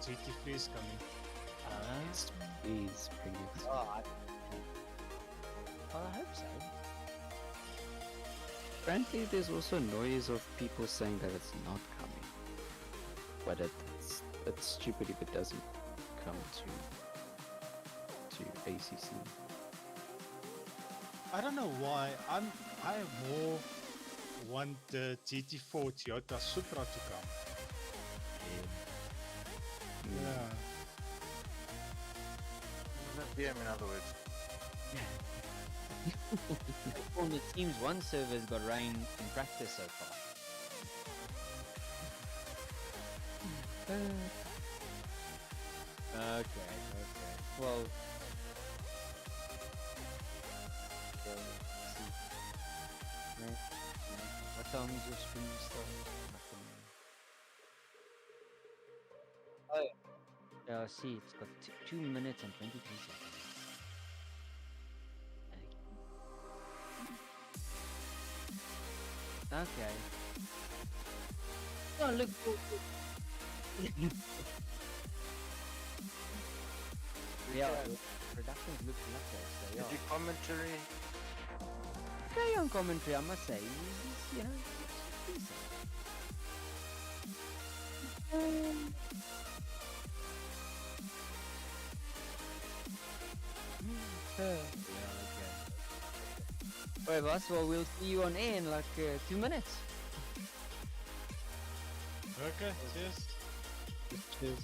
GT3 is coming. He's pretty good. Oh, well, I hope so. Apparently, there's also noise of people saying that it's not coming, but it's stupid if it doesn't come to ACC. I don't know why. I more want the GT4 Toyota Supra to come. Yeah. Not BM in other words. Well, the Teams 1 servers got rain in practice so far. Okay. Well, let's see. What time is your stream starting? Oh, yeah. See, it's got 2 minutes and 23 seconds. Okay. Oh, look. Yeah, productions look okay, so yeah. Did you commentary? Okay on commentary, I must say. He's, you know, decent. Yeah, okay. Alright, boss, well, we'll see you on air in like 2 minutes. Okay, cheers. Cheers.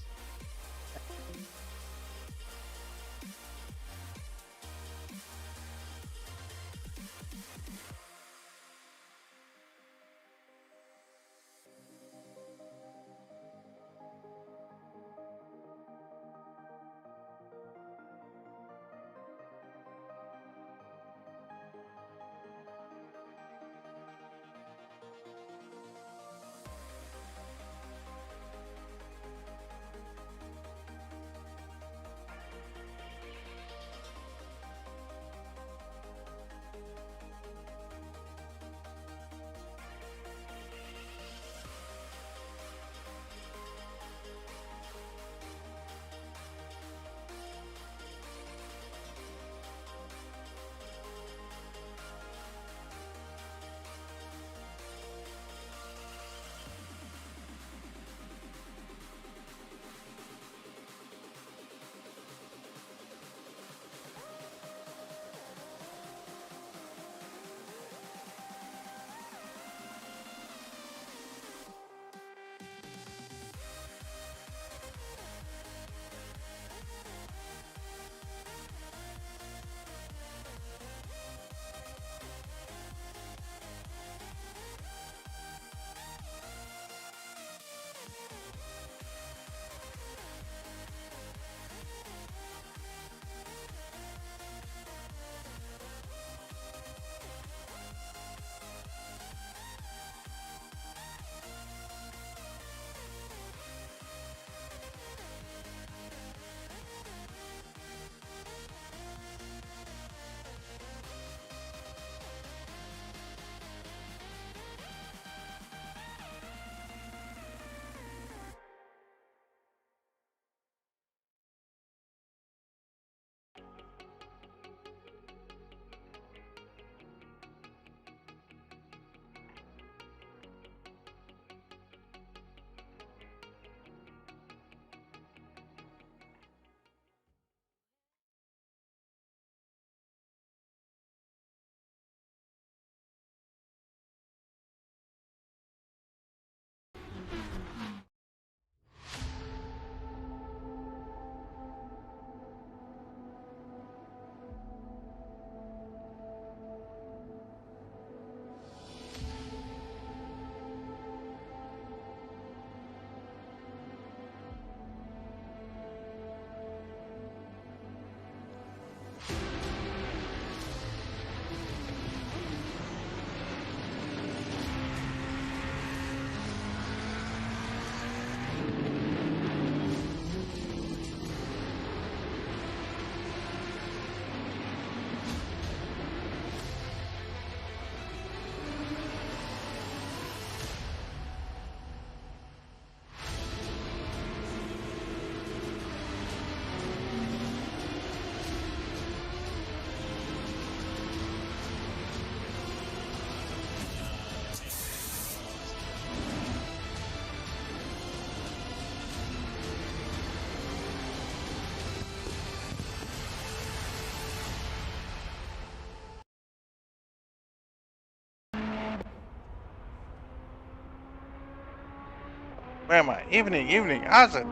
Where am I? Evening. How's it?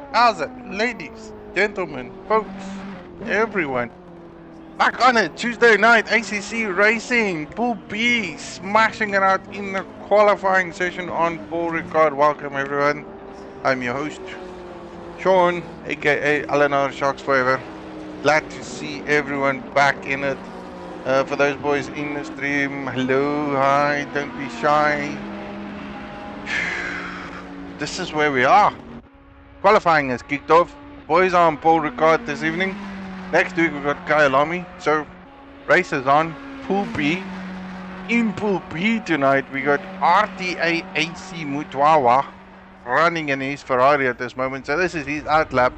Ladies, gentlemen, folks, everyone. Back on it, Tuesday night, ACC Racing, Pool B, smashing it out in the qualifying session on Paul Ricard. Welcome everyone. I'm your host, Sean, aka Eleanor Sharks Forever. Glad to see everyone back in it. For those boys in the stream, hello, hi, don't be shy. This is where we are. Qualifying has kicked off. Boys are on Paul Ricard this evening. Next week we've got Kyalami. So races on Pool B. In Pool B tonight we got RTA AC Mutwawa running in his Ferrari at this moment. So this is his outlap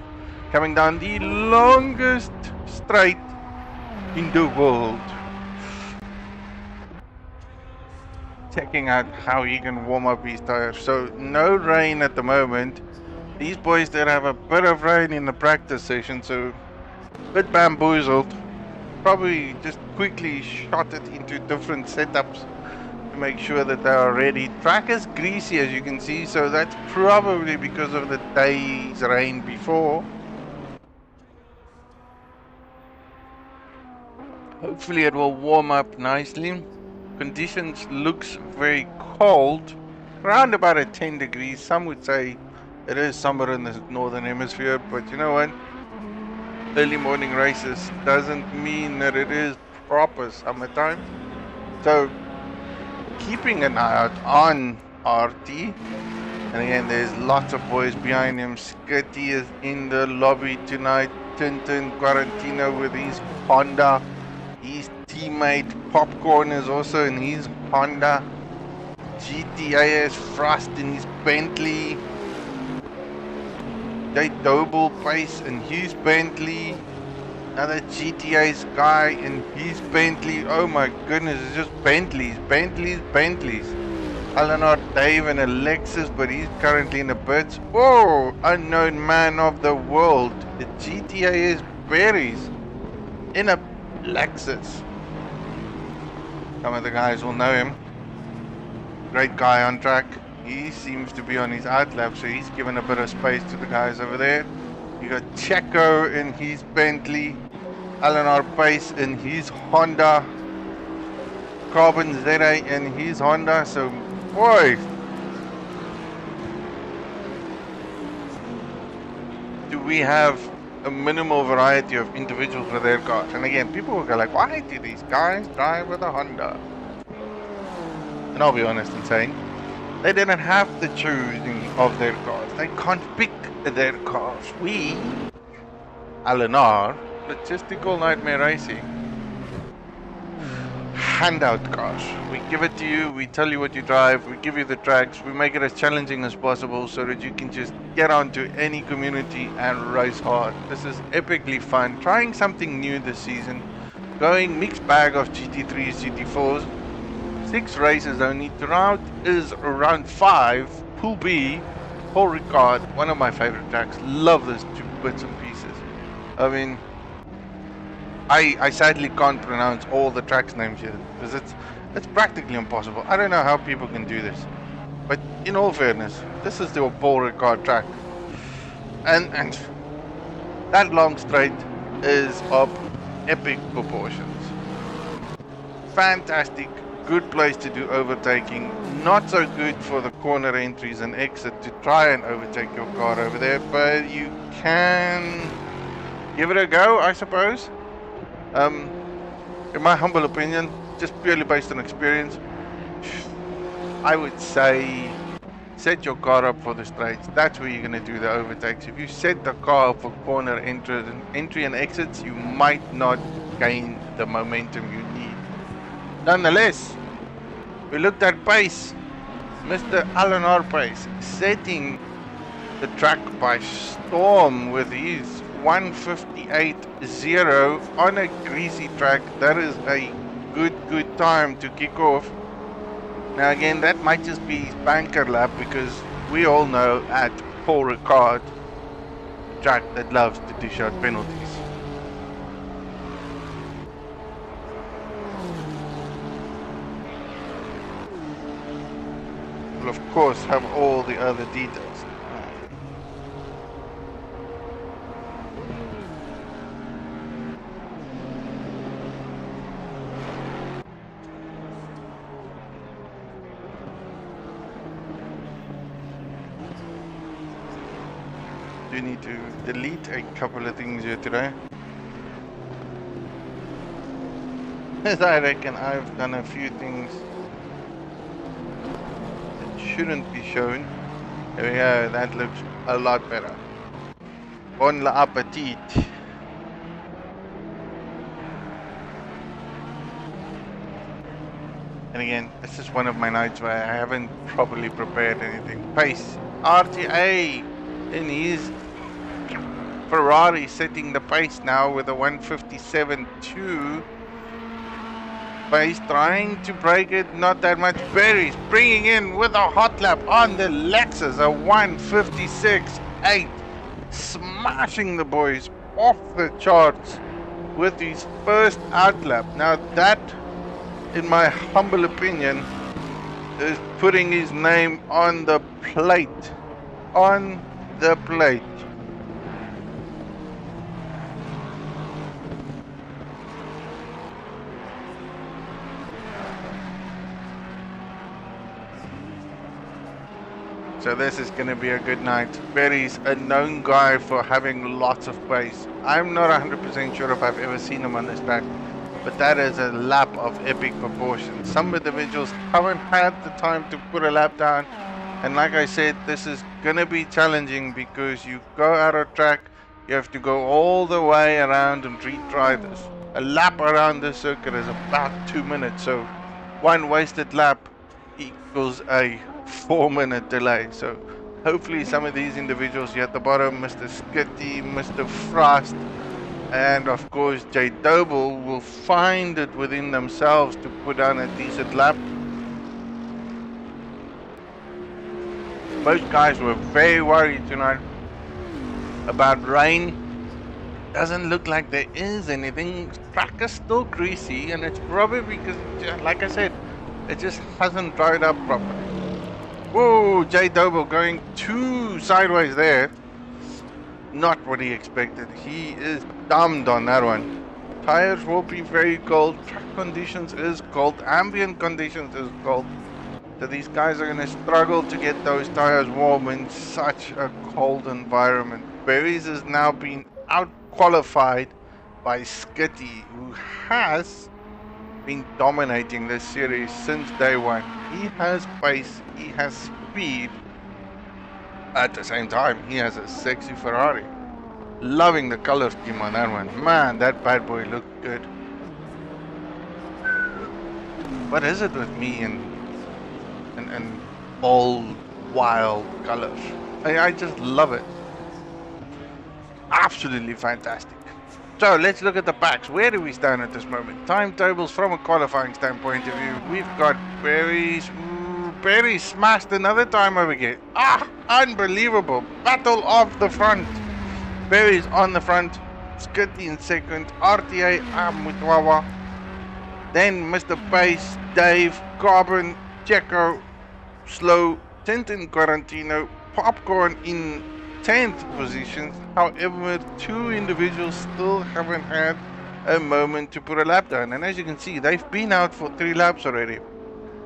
coming down the longest straight in the world. Checking out how he can warm up his tires. So no rain at the moment. These boys did have a bit of rain in the practice session, so a bit bamboozled. Probably just quickly shot it into different setups to make sure that they are ready. Track is greasy as you can see, so that's probably because of the day's rain before. Hopefully it will warm up nicely. Conditions looks very cold, around about at 10 degrees. Some would say it is summer in the northern hemisphere, but you know what? Early morning races doesn't mean that it is proper summertime. So keeping an eye out on RT. And again, there's lots of boys behind him. Skitty is in the lobby tonight. Tintin Quarantino with his Honda. His teammate Popcorn is also in his Honda. GTA's Frost in his Bentley. Jay Doble Pace in his Bentley. Another GTA's guy in his Bentley. Oh my goodness, it's just Bentleys. Eleanor Dave and Alexis, but he's currently in the pits. Oh, unknown man of the world. The GTA's Berries in a Lexus. Some of the guys will know him. Great guy on track. He seems to be on his outlap, so he's given a bit of space to the guys over there. You got Checo in his Bentley, Eleanor Pace in his Honda, Carbon Zeta in his Honda. So, boy, do we have a minimal variety of individuals with their cars. And again, people will go like, why do these guys drive with a Honda? And I'll be honest in saying, they didn't have the choosing of their cars. They can't pick their cars. We, LNR, Logistical Nightmare Racing, hand out cars. We give it to you, we tell you what you drive, we give you the tracks, we make it as challenging as possible so that you can just get onto any community and race hard. This is epically fun. Trying something new this season. Going mixed bag of GT3s, GT4s. 6 races only. The route is round 5. Pool B, Paul Ricard, one of my favorite tracks. Love this to bits and pieces. I mean, I sadly can't pronounce all the tracks names here because it's practically impossible. I don't know how people can do this, but in all fairness, this is the Paul Ricard track, and that long straight is of epic proportions. Fantastic, good place to do overtaking. Not so good for the corner entries and exit to try and overtake your car over there, but you can give it a go, I suppose. In my humble opinion, just purely based on experience, I would say set your car up for the straights. That's where you're going to do the overtakes. If you set the car up for corner entry and exits, you might not gain the momentum you need. Nonetheless, we looked at pace. Mr. Eleanor Pace setting the track by storm with his 158.0 on a greasy track. That is a good time to kick off. Now again, that might just be his banker lap because we all know at Paul Ricard, a track that loves to dish out penalties. We'll of course have all the other details. We need to delete a couple of things here today. As I reckon I've done a few things that shouldn't be shown. There we go, that looks a lot better. Bon appetit. And again, this is one of my nights where I haven't properly prepared anything. Pace, RTA in his Ferrari setting the pace now with a 157.2. Pace trying to break it, not that much. Berries bringing in with a hot lap on the Lexus, a 156.8. Smashing the boys off the charts with his first out lap. Now that, in my humble opinion, is putting his name on the plate. On the plate. So this is going to be a good night. Berry's a known guy for having lots of pace. I'm not 100% sure if I've ever seen him on this track, but that is a lap of epic proportions. Some individuals haven't had the time to put a lap down, and like I said, this is going to be challenging because you go out of track, you have to go all the way around and retry this. A lap around this circuit is about 2 minutes, so one wasted lap equals a 4-minute delay. So hopefully some of these individuals here at the bottom, Mr. Skitty, Mr. Frost, and of course J Doble, will find it within themselves to put down a decent lap. Most guys were very worried tonight about rain. Doesn't look like there is anything. Track is still greasy, and it's probably because, like I said, it just hasn't dried up properly. Whoa, J Doble going too sideways there. Not what he expected. He is dumbed on that one. Tires will be very cold. Track conditions is cold. Ambient conditions is cold. So these guys are going to struggle to get those tires warm in such a cold environment. Berries has now been out-qualified by Skitty, who has been dominating this series since day one. He has pace, he has speed. At the same time, he has a sexy Ferrari. Loving the color scheme on that one. Man, that bad boy looked good. What is it with me and bold, wild colors? I just love it. Absolutely fantastic. So let's look at the packs. Where do we stand at this moment? Timetables from a qualifying standpoint of view. We've got Berries. Berry smashed another time over here. Ah, unbelievable. Battle of the front. Berry's on the front. Skitty in second. RTA Mutwawa. Then Mr. Pace, Dave, Carbon, Checo, Slow, Tintin Quarantino, Popcorn in 10th position. However, two individuals still haven't had a moment to put a lap down. And as you can see, they've been out for 3 laps already.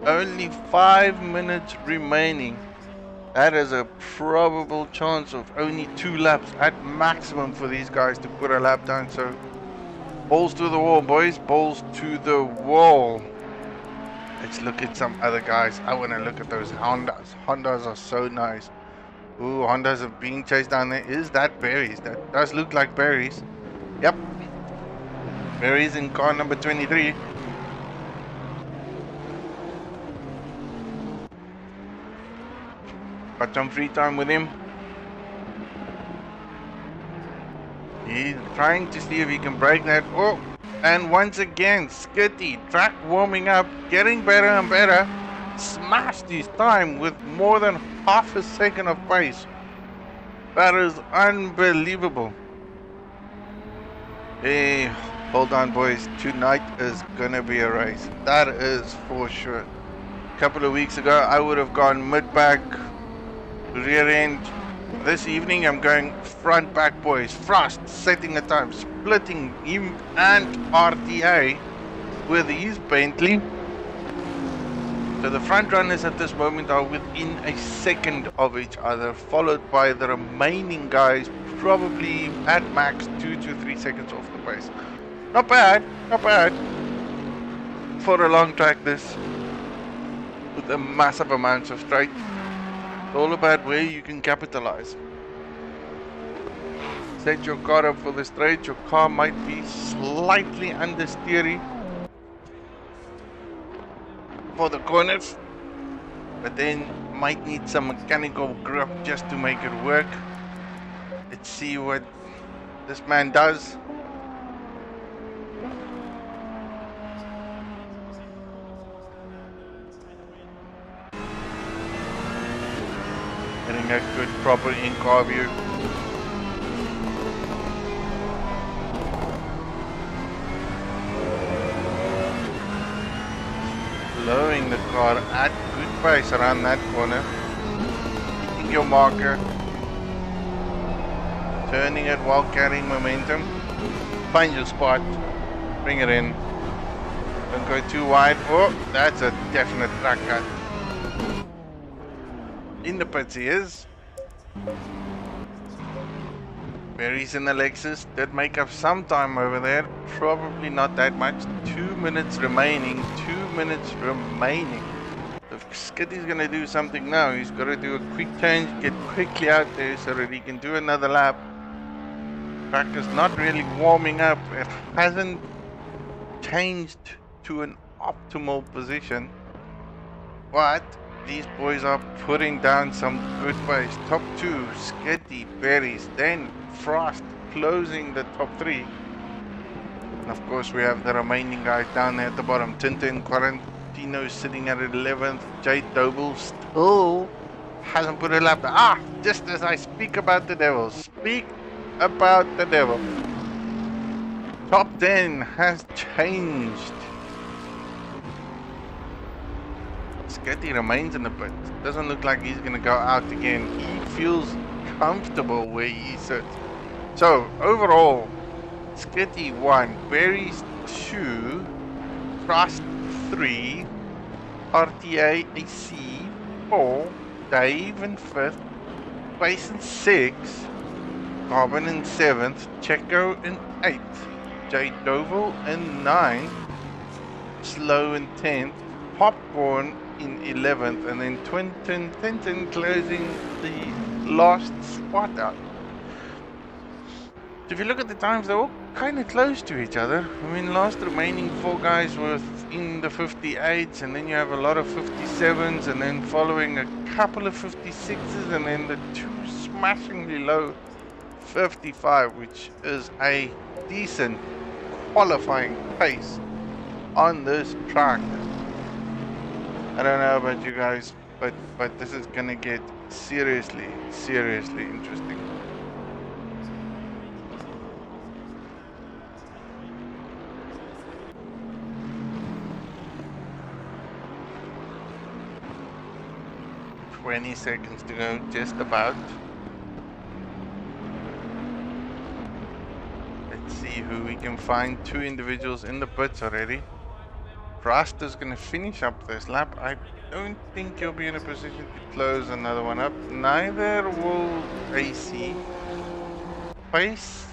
Only 5 minutes remaining. That is a probable chance of only 2 laps at maximum for these guys to put a lap down. So balls to the wall, boys. Balls to the wall. Let's look at some other guys. I want to look at those Hondas. Hondas are so nice. Ooh, Hondas are being chased down there. Is that Berries? That does look like Berries. Yep. Berries in car number 23. Got some free time with him. He's trying to see if he can break that. Oh, and once again, Skitty, track warming up, getting better and better. Smashed his time with more than half a second of pace. That is unbelievable. Hey, hold on, boys. Tonight is gonna be a race. That is for sure. A couple of weeks ago, I would have gone mid-back, rear end. This evening, I'm going front back, boys. Frost setting the time, splitting him and RTA with his Bentley. So the front runners at this moment are within a second of each other, followed by the remaining guys probably at max 2 to 3 seconds off the pace. Not bad, not bad for a long track this, with a massive amounts of straight. It's all about where you can capitalize. Set your car up for the straight. Your car might be slightly understeery for the corners, but then might need some mechanical grip just to make it work. Let's see what this man does. Getting a good proper in-car view. Slowing the car at good pace around that corner. Hitting your marker. Turning it while carrying momentum. Find your spot. Bring it in. Don't go too wide. Oh, that's a definite track cut. In the pits he is. Berries in the Lexus did make up some time over there. Probably not that much. 2 minutes remaining. 2 minutes remaining. If Skitty's gonna do something now, he's gotta do a quick change, get quickly out there so that he can do another lap. Track is not really warming up. It hasn't changed to an optimal position. But these boys are putting down some good pace. Top 2, Skitty, Berries, then Frost closing the top 3. And of course we have the remaining guys down there at the bottom. Tintin, Quarantino sitting at 11th. Jade Doble still hasn't put a lap. Ah, just as I speak about the devil. Speak about the devil. Top 10 has changed. Skitty remains in the pit. Doesn't look like he's gonna go out again. He feels comfortable where he sits. So overall, Skitty 1, Berries 2, Frost 3, RTA AC 4, Dave in 5th, Basin 6, Carbon in 7th, Checo in 8th, J Dovel in 9th, Slow in 10th, Popcorn in 11th, and then Tintin closing the last spot out. If you look at the times, they're all kind of close to each other. I mean, last remaining 4 guys were in the 58s, and then you have a lot of 57s, and then following a couple of 56s, and then the 2 smashingly low 55, which is a decent qualifying pace on this track. I don't know about you guys, but this is gonna get seriously interesting. "20 seconds to go, just about." Let's see who we can find. 2 individuals in the pits already. Frost is going to finish up this lap. I don't think he'll be in a position to close another one up. Neither will AC. Pace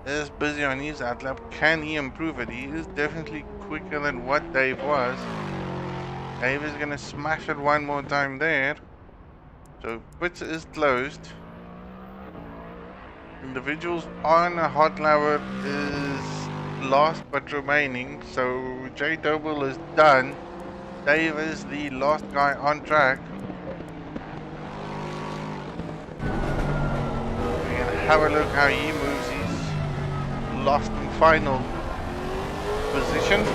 is busy on his outlap. Can he improve it? He is definitely quicker than what Dave was. Dave is going to smash it one more time there. So pits is closed. Individuals on a hot lap is last but remaining. So J Doble is done. Dave is the last guy on track. We're going to have a look how he moves his last and final position.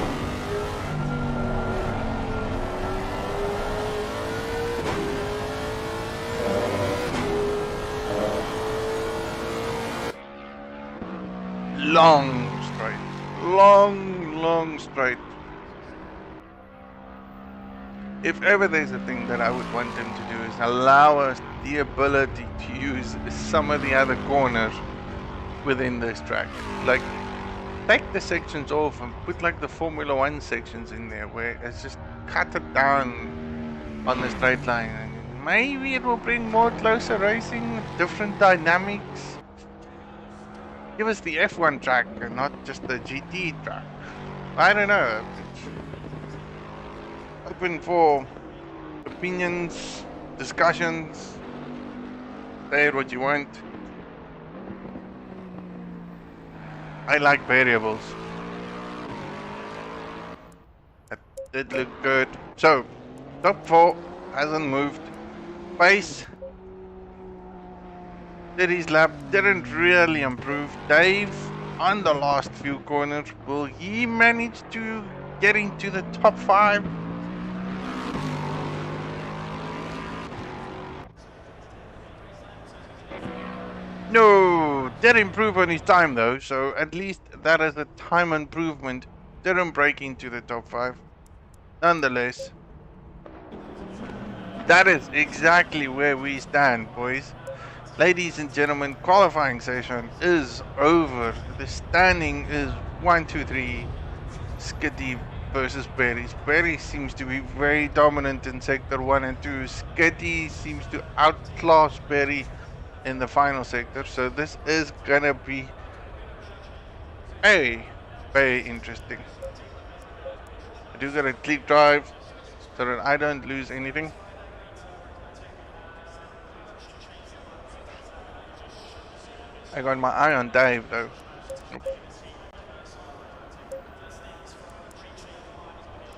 Long straight, long straight. If ever there's a thing that I would want them to do is allow us the ability to use some of the other corners within this track. Like, take the sections off and put like the Formula 1 sections in there where it's just cut it down on the straight line and Maybe it will bring more closer racing, different dynamics. Give us the F1 track and not just the GT track. I don't know. It's open for opinions, discussions. Say it what you want. I like variables. That did look good. So, top 4 hasn't moved. Pace did his lap, didn't really improve. Dave on the last few corners, will he manage to get into the top 5? No, did improve on his time though, so at least that is a time improvement. Didn't break into the top 5. Nonetheless, that is exactly where we stand, boys. Ladies and gentlemen, qualifying session is over. The standing is 1, 2, 3. Skitty versus Berry. Berry seems to be very dominant in sector 1 and 2. Skitty seems to outclass Berry in the final sector. So this is gonna be very interesting. I do gotta keep drive so that I don't lose anything. I got my eye on Dave though.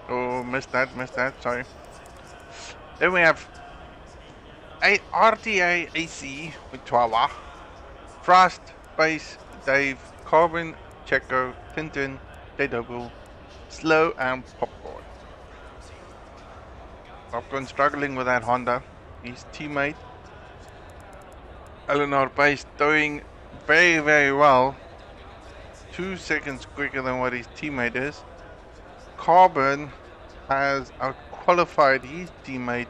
Oh, missed that, sorry. Then we have a RTA AC with Chihuahua, Frost, Base, Dave, Carbon, Checo, Tintin, JW, Slow, and Popcorn. Popcorn struggling with that Honda. His teammate, Eleanor Base, doing very well. 2 seconds quicker than what his teammate is. Carbon has outqualified his teammate,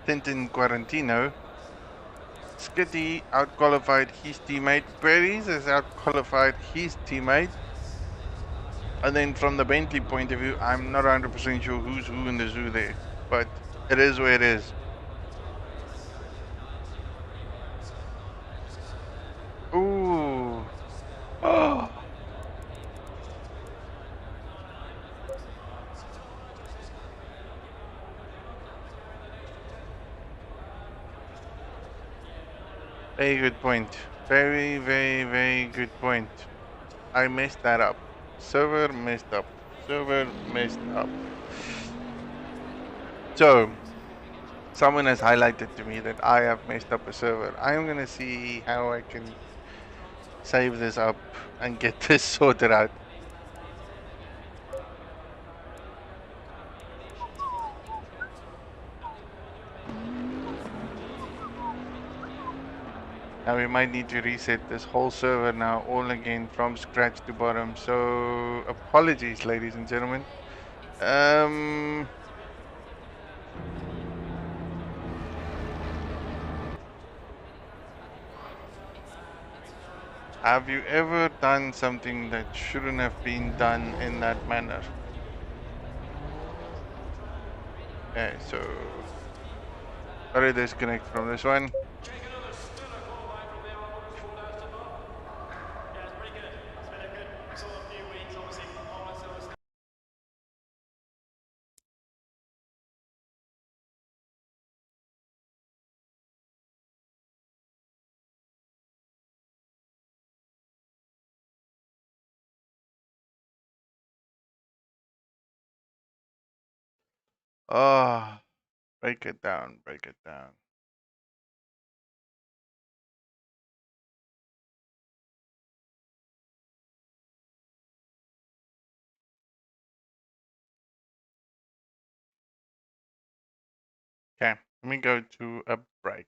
Tintin Quarantino. Skitty outqualified his teammate. Berries has outqualified his teammate. And then from the Bentley point of view, I'm not 100% sure who's who in the zoo there. But it is where it is. Ooh. Oh. Very good point. Very good point. I messed that up. Server messed up. Server messed up. So, someone has highlighted to me that I have messed up a server. I'm gonna see how I can save this up and get this sorted out. Now we might need to reset this whole server now all again from scratch to bottom. So apologies, ladies and gentlemen. Have you ever done something that shouldn't have been done in that manner? Okay, so gotta disconnect from this one. Oh, break it down, break it down. Okay, let me go to a break.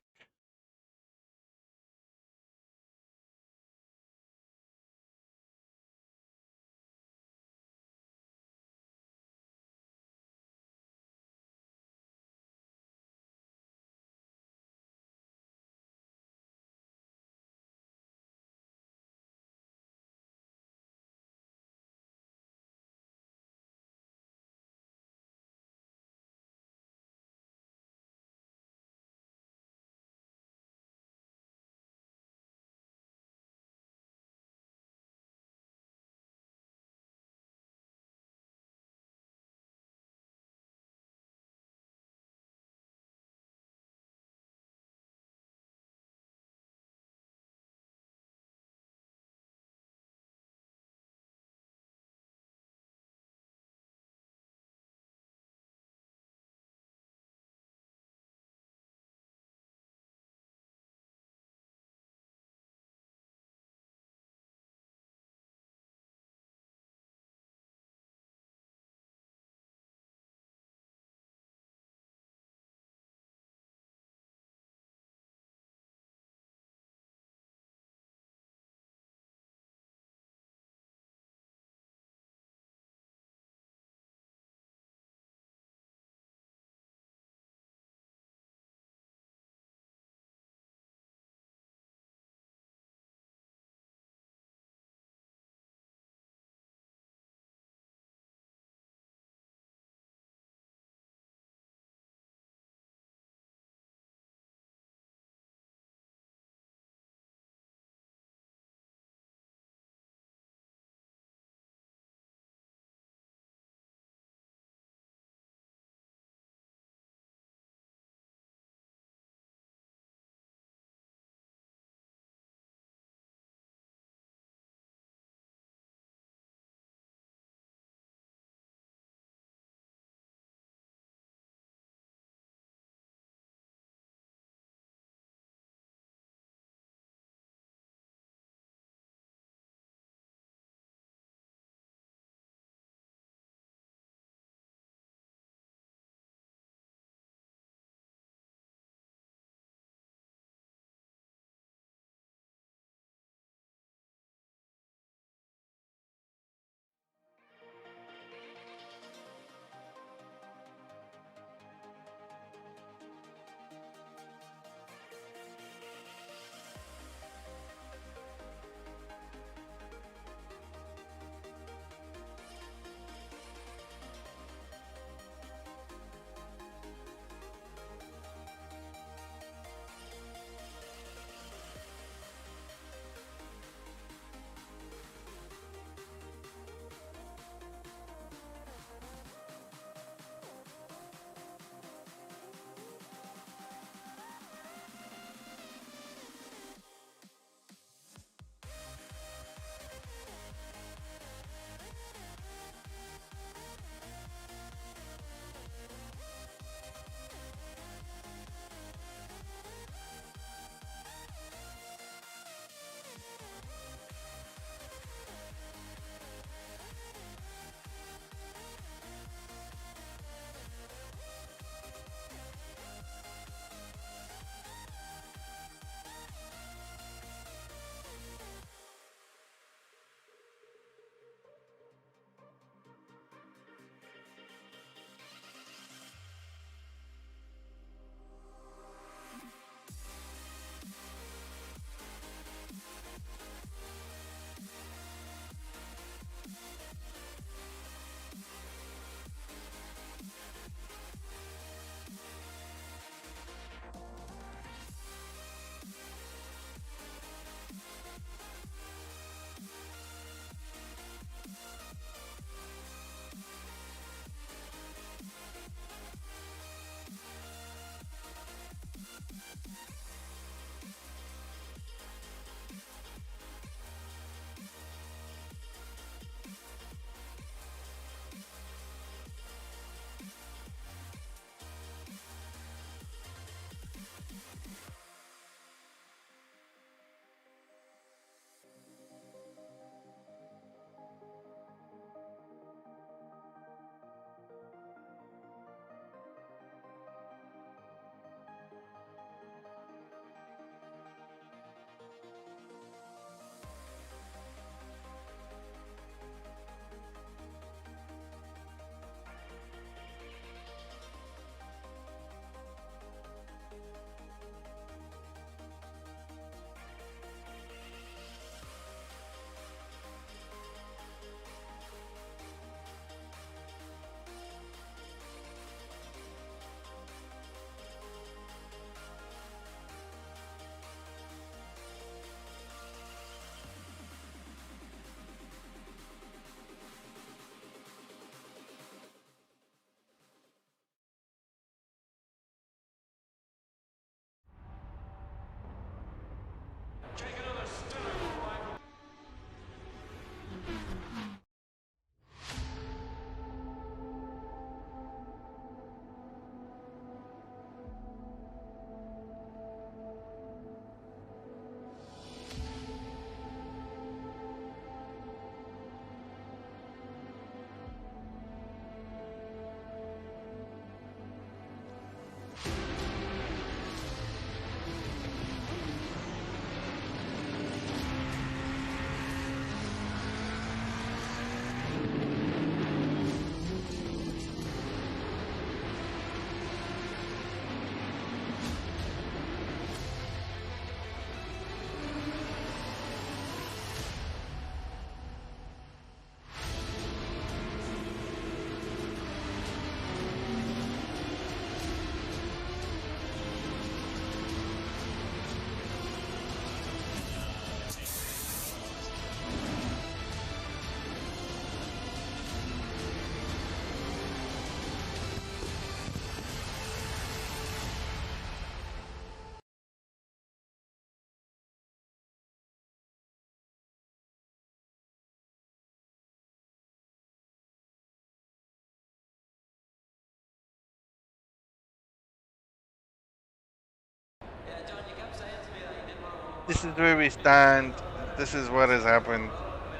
This is where we stand. This is what has happened.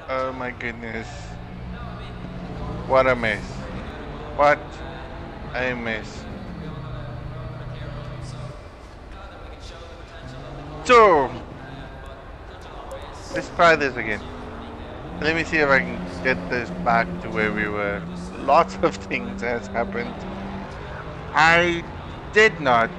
Oh my goodness. What a mess. What a mess. So, let's try this again. Let me see if I can get this back to where we were. Lots of things has happened. I did not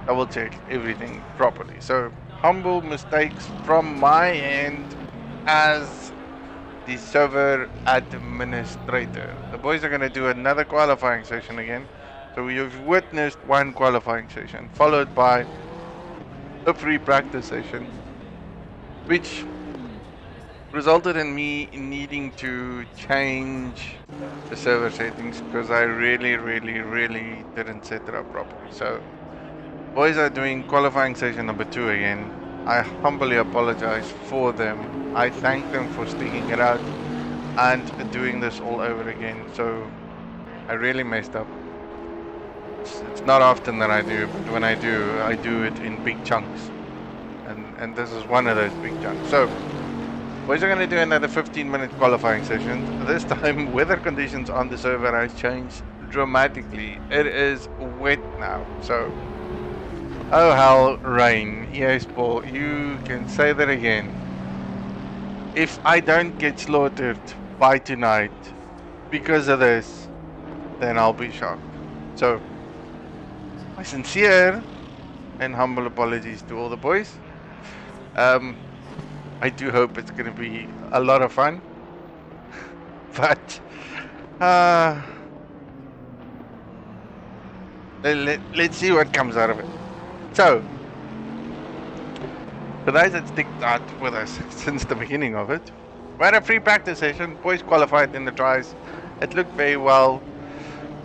double check everything properly. So, humble mistakes from my end as the server administrator. The boys are going to do another qualifying session again. So we've witnessed one qualifying session, followed by a free practice session, which resulted in me needing to change the server settings because I really didn't set it up properly. So boys are doing qualifying session number 2 again. I humbly apologize for them. I thank them for sticking it out and doing this all over again. So I really messed up. It's not often that I do, but when I do it in big chunks. And this is one of those big chunks. So boys are going to do another 15-minute qualifying session. This time weather conditions on the server has changed dramatically. It is wet now. So oh hell, rain. Yes, Paul, you can say that again. If I don't get slaughtered by tonight because of this, then I'll be shocked. So my sincere and humble apologies to all the boys. I do hope it's going to be a lot of fun. But let's see what comes out of it. So, for those that stick out with us since the beginning of it, we had a free practice session. Boys qualified in the tries. It looked very well.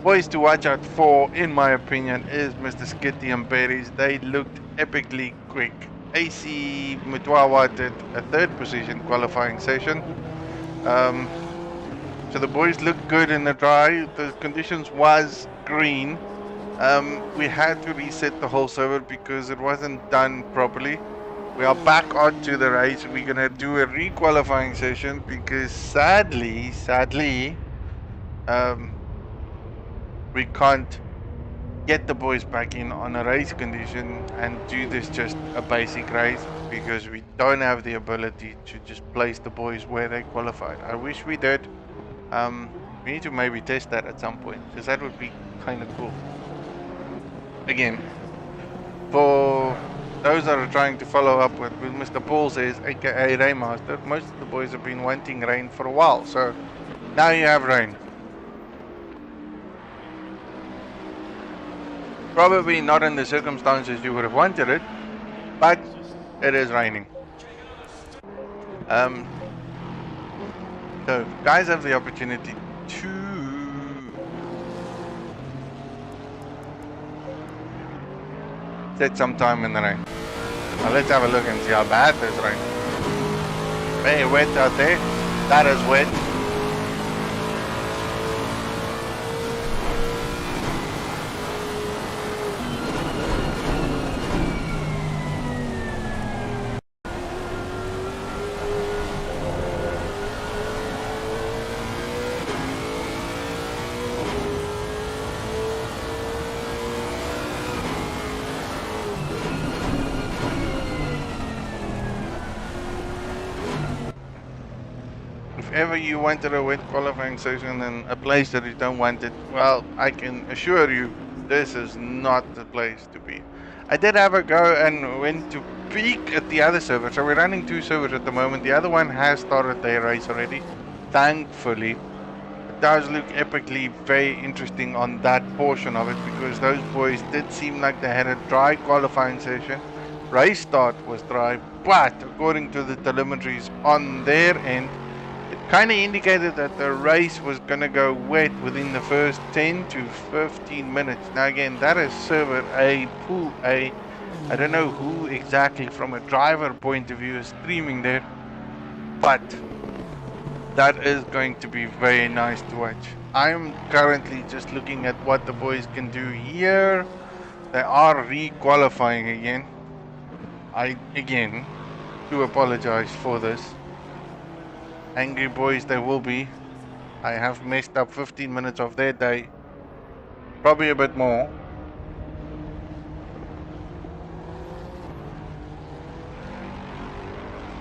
Boys to watch out for, in my opinion, is Mr. Skitty and Berries. They looked epically quick. AC Mutwawa did a 3rd position qualifying session. So the boys looked good in the dry. The conditions was green. We had to reset the whole server because it wasn't done properly. We are back onto the race. We're gonna do a re-qualifying session because sadly, we can't get the boys back in on a race condition and do this just a basic race because we don't have the ability to just place the boys where they qualified. I wish we did. We need to maybe test that at some point because that would be kind of cool. Again, for those that are trying to follow up with Mr. Paul says, aka Raymaster, most of the boys have been wanting rain for a while, so now you have rain. Probably not in the circumstances you would have wanted it, but it is raining. So guys have the opportunity to set some time in the rain. Now let's have a look and see how bad this rain. Very wet out there. That is wet. Ever you wanted a wet qualifying session and a place that you don't want it, well, I can assure you this is not the place to be. I did have a go and went to peek at the other server. So we're running 2 servers at the moment. The other one has started their race already, thankfully. It does look epically very interesting on that portion of it because those boys did seem like they had a dry qualifying session. Race start was dry, but according to the telemetries on their end, kind of indicated that the race was going to go wet within the first 10 to 15 minutes. Now again, that is server A, pool A. I don't know who exactly from a driver point of view is streaming there, but that is going to be very nice to watch. I'm currently just looking at what the boys can do here. They are re-qualifying again. I, again, do apologize for this. Angry boys they will be. I have messed up 15 minutes of their day. Probably a bit more.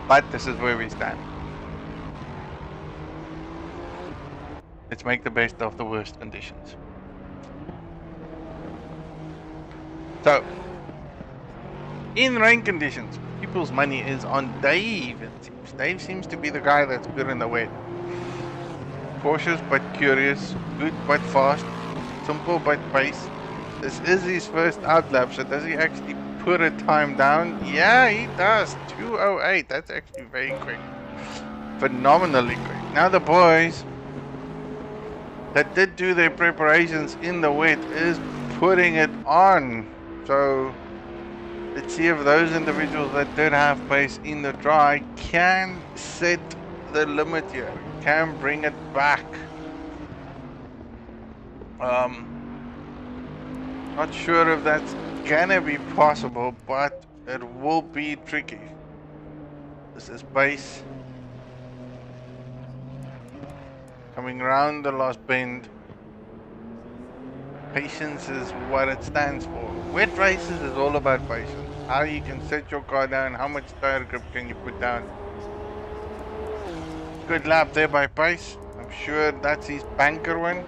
But this is where we stand. Let's make the best of the worst conditions. So, in rain conditions, people's money is on Dave, it seems. Dave seems to be the guy that's good in the wet. Cautious but curious, good but fast, simple but pace. This is his first outlap, so does he actually put a time down? Yeah, he does. 2:08. That's actually very quick. Phenomenally quick. Now the boys that did do their preparations in the wet is putting it on. So let's see if those individuals that did have pace in the dry can set the limit here, can bring it back. Not sure if that's gonna be possible, but it will be tricky. This is pace. Coming around the last bend. Patience is what it stands for. Wet races is all about patience. How you can set your car down, how much tire grip can you put down. Good lap there by Pace. I'm sure that's his banker one.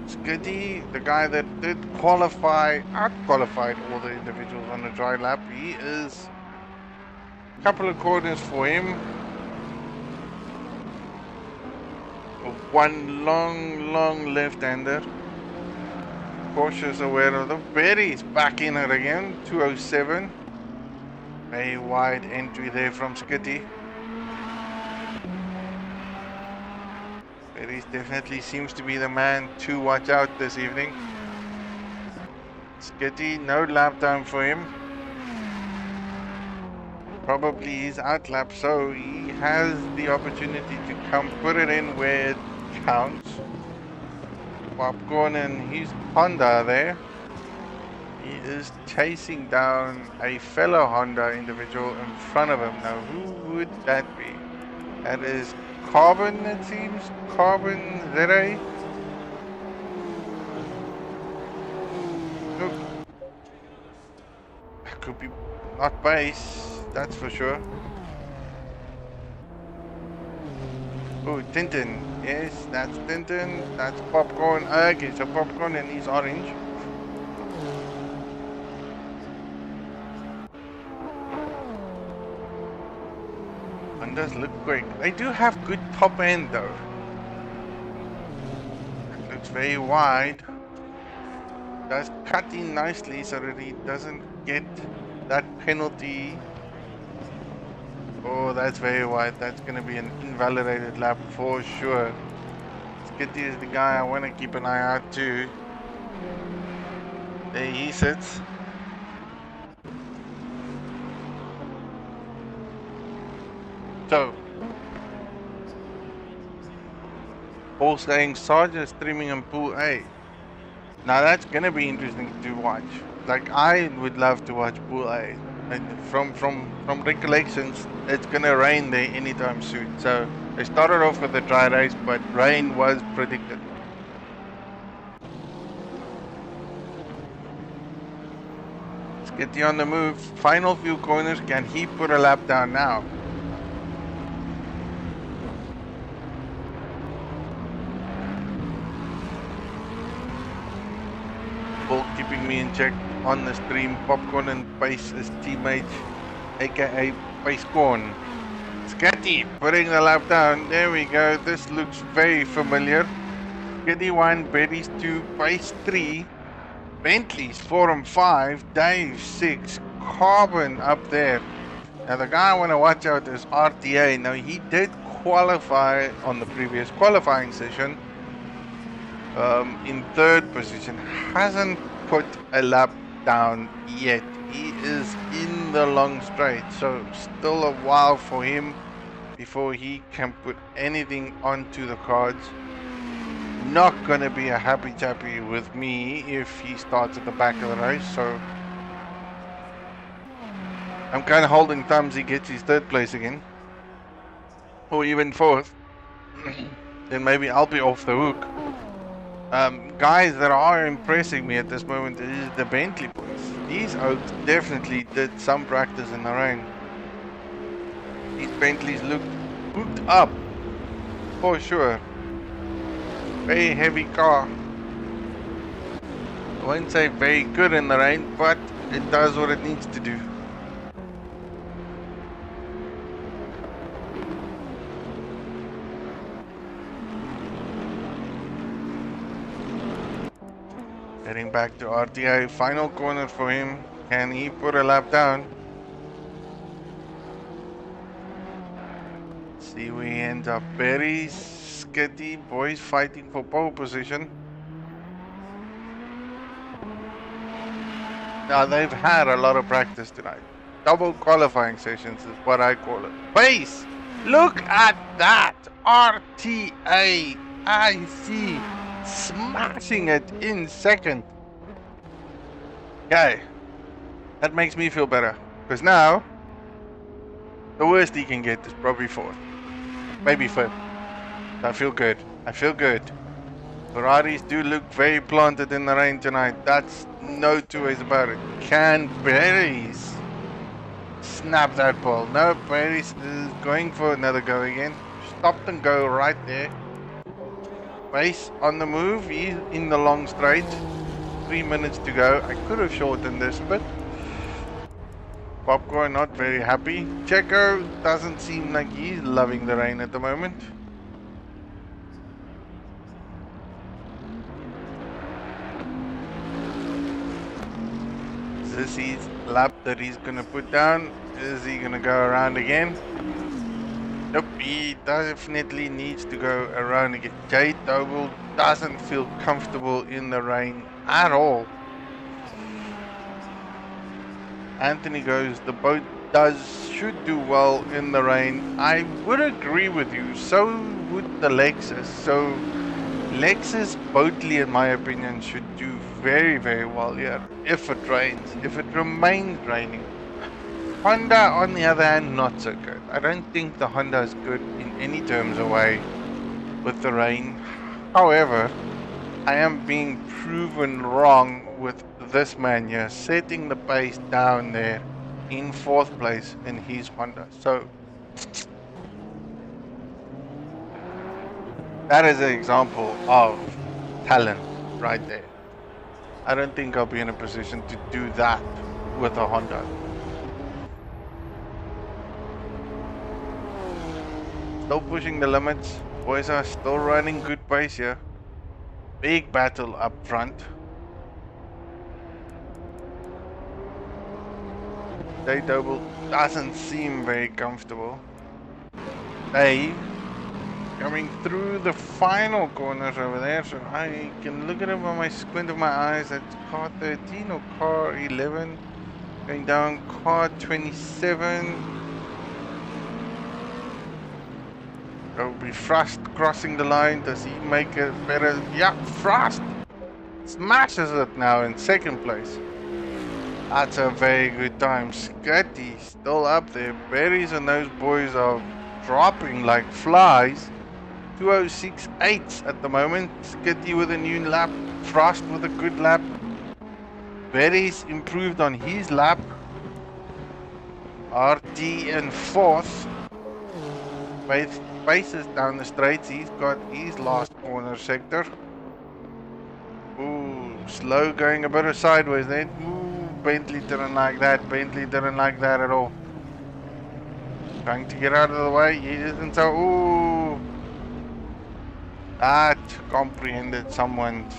Skiddy, the guy that did qualify, out-qualified all the individuals on the dry lap. He is a couple of corners for him. One long left-hander. Cautious, aware of the berries. Back in it again. 2:07. A wide entry there from Skitty. Berries definitely seems to be the man to watch out this evening. Skitty, no lap time for him. Probably his outlap, so he has the opportunity to come put it in where it counts. Popcorn and his Honda there. He is chasing down a fellow Honda individual in front of him. Now, who would that be? That is Carbon, it seems. Carbon Zere. Nope. That could be not base, that's for sure. Oh, Tintin. Yes, that's Tintin. That's Popcorn. Okay, so Popcorn and he's orange. Hondas look quick. They do have good top end though. It looks very wide. Does cut in nicely so that he doesn't get that penalty. Oh, that's very wide. That's going to be an invalidated lap for sure. Skitty is the guy I want to keep an eye out too. There he sits. So, all saying Sarge streaming in Pool A. Now that's going to be interesting to watch. Like, I would love to watch Pool A. And from recollections, it's gonna rain there anytime soon. So they started off with a dry race, but rain was predicted. Let's get you on the move. Final few corners. Can he put a lap down now? Bull keeping me in check on the stream. Popcorn and Pace is teammates, aka Pace Corn. Skitty putting the lap down. There we go. This looks very familiar. Skitty 1, Berries 2, Pace 3, Bentley's 4 and 5, Dave 6, Carbon up there. Now the guy I want to watch out is RTA. Now he did qualify on the previous qualifying session in 3rd position. Hasn't put a lap down yet. He is in the long straight, so still a while for him before he can put anything onto the cards. not gonna be a happy chappy with me if he starts at the back of the race, so I'm kind of holding thumbs he gets his third place again, or even fourth. Then maybe I'll be off the hook. Guys that are impressing me at this moment is the Bentley boys. These Oaks definitely did some practice in the rain. These Bentleys looked hooked up, for sure. Very heavy car. I won't say very good in the rain, but it does what it needs to do. Heading back to RTA, final corner for him. Can he put a lap down? See where he ends up. Very skitty boys fighting for pole position. Now they've had a lot of practice tonight. Double qualifying sessions is what I call it. Pace! Look at that! RTA IC smashing it in second. Okay, that makes me feel better, because now the worst he can get is probably fourth, maybe fifth. I feel good. I feel good. Ferraris do look very planted in the rain tonight. That's no two ways about it. Can Perez snap that ball? No, Perez is going for another go again. Stop and go right there. Pace on the move. He's in the long straight. 3 minutes to go. I could have shortened this bit. Popcorn not very happy. Checo doesn't seem like he's loving the rain at the moment. Is this his lap that he's gonna put down? Is he gonna go around again? Nope, he definitely needs to go around again. Jade Doble doesn't feel comfortable in the rain at all. Anthony goes, the boat should do well in the rain. I would agree with you, so would the Lexus. So Lexus Boatly, in my opinion, should do very, very well here if it rains, if it remains raining. Honda, on the other hand, not so good. I don't think the Honda is good in any terms of way with the rain. However, I am being proven wrong with this man here, setting the pace down there in fourth place in his Honda. So that is an example of talent right there. I don't think I'll be in a position to do that with a Honda. Still pushing the limits. Boys are still running good pace here. Big battle up front. Dave Doble doesn't seem very comfortable. Dave coming through the final corners over there, so I can look at him by my squint of my eyes. That's car 13 or car 11. Going down car 27. Will be Frost crossing the line. Does he make it better? Yeah, Frost smashes it now in second place. That's a very good time. Scotty still up there. Berries and those boys are dropping like flies. 206.8 at the moment. Skitty with a new lap. Frost with a good lap. Berries improved on his lap. RT in fourth. Paces down the straights. He's got his last corner sector. Ooh, slow going a bit of sideways there. Ooh, Bentley didn't like that. Bentley didn't like that at all. Trying to get out of the way. He isn't so. Ooh. That comprehended someone's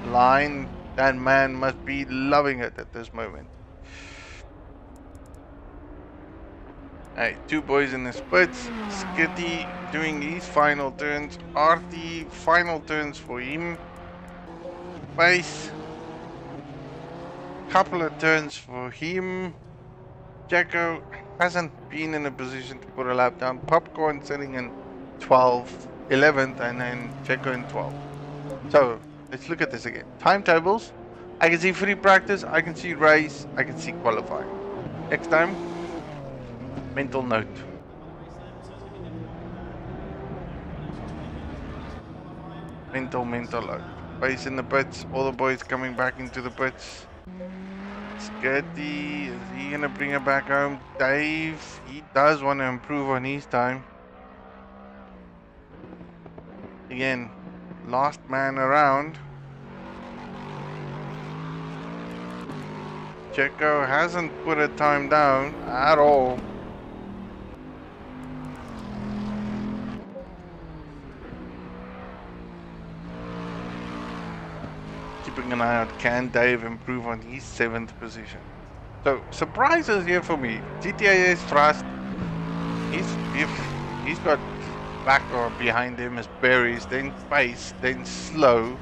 line. That man must be loving it at this moment. Hey, two boys in the splits. Skitty doing his final turns. RT final turns for him. Pace. Couple of turns for him. Jacko hasn't been in a position to put a lap down. Popcorn sitting in 11th, and then Jacko in 12th. So let's look at this again. Timetables. I can see free practice. I can see race. I can see qualifying. Next time, mental note. Mental note. Base in the pits. All the boys coming back into the pits. Skirty, is he gonna bring it back home? Dave, he does want to improve on his time. Again, last man around. Checo hasn't put a time down at all. Keeping an eye out, can Dave improve on his 7th position? So, surprises here for me. GTA's thrust. He's got back or behind him is Berries, then Pace, then Slow.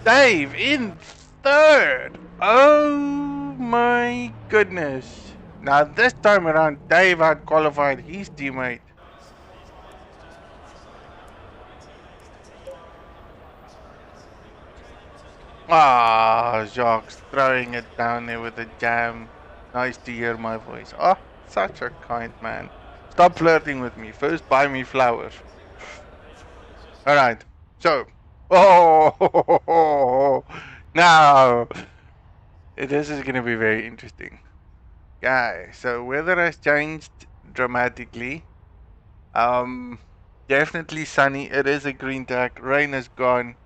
Dave in 3rd. Oh my goodness. Now this time around, Dave had qualified his teammate. Ah, Jacques throwing it down there with a jam. Nice to hear my voice. Oh, such a kind man. Stop flirting with me. First buy me flowers. Alright, so. Oh, now. This is going to be very interesting. Okay, so weather has changed dramatically. Definitely sunny. It is a green tag. Rain is gone.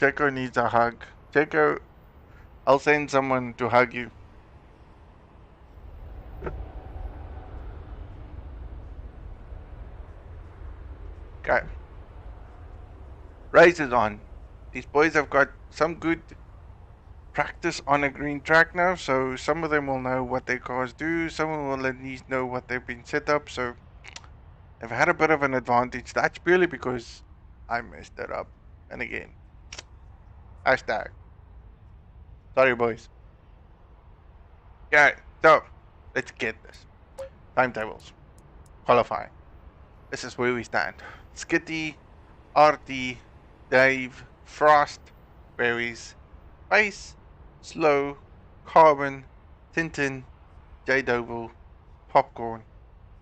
Checo needs a hug. Checo, I'll send someone to hug you. Okay. Race is on. These boys have got some good practice on a green track now, so some of them will know what their cars do. Some of them will at least know what they've been set up, so they've had a bit of an advantage. That's purely because I messed it up. And again, hashtag. Sorry, boys. Okay, so let's get this. Timetables. Qualifying. This is where we stand. Skitty, RT, Dave, Frost, Berries, Pace, Slow, Carbon, Tintin, J Doble, Popcorn,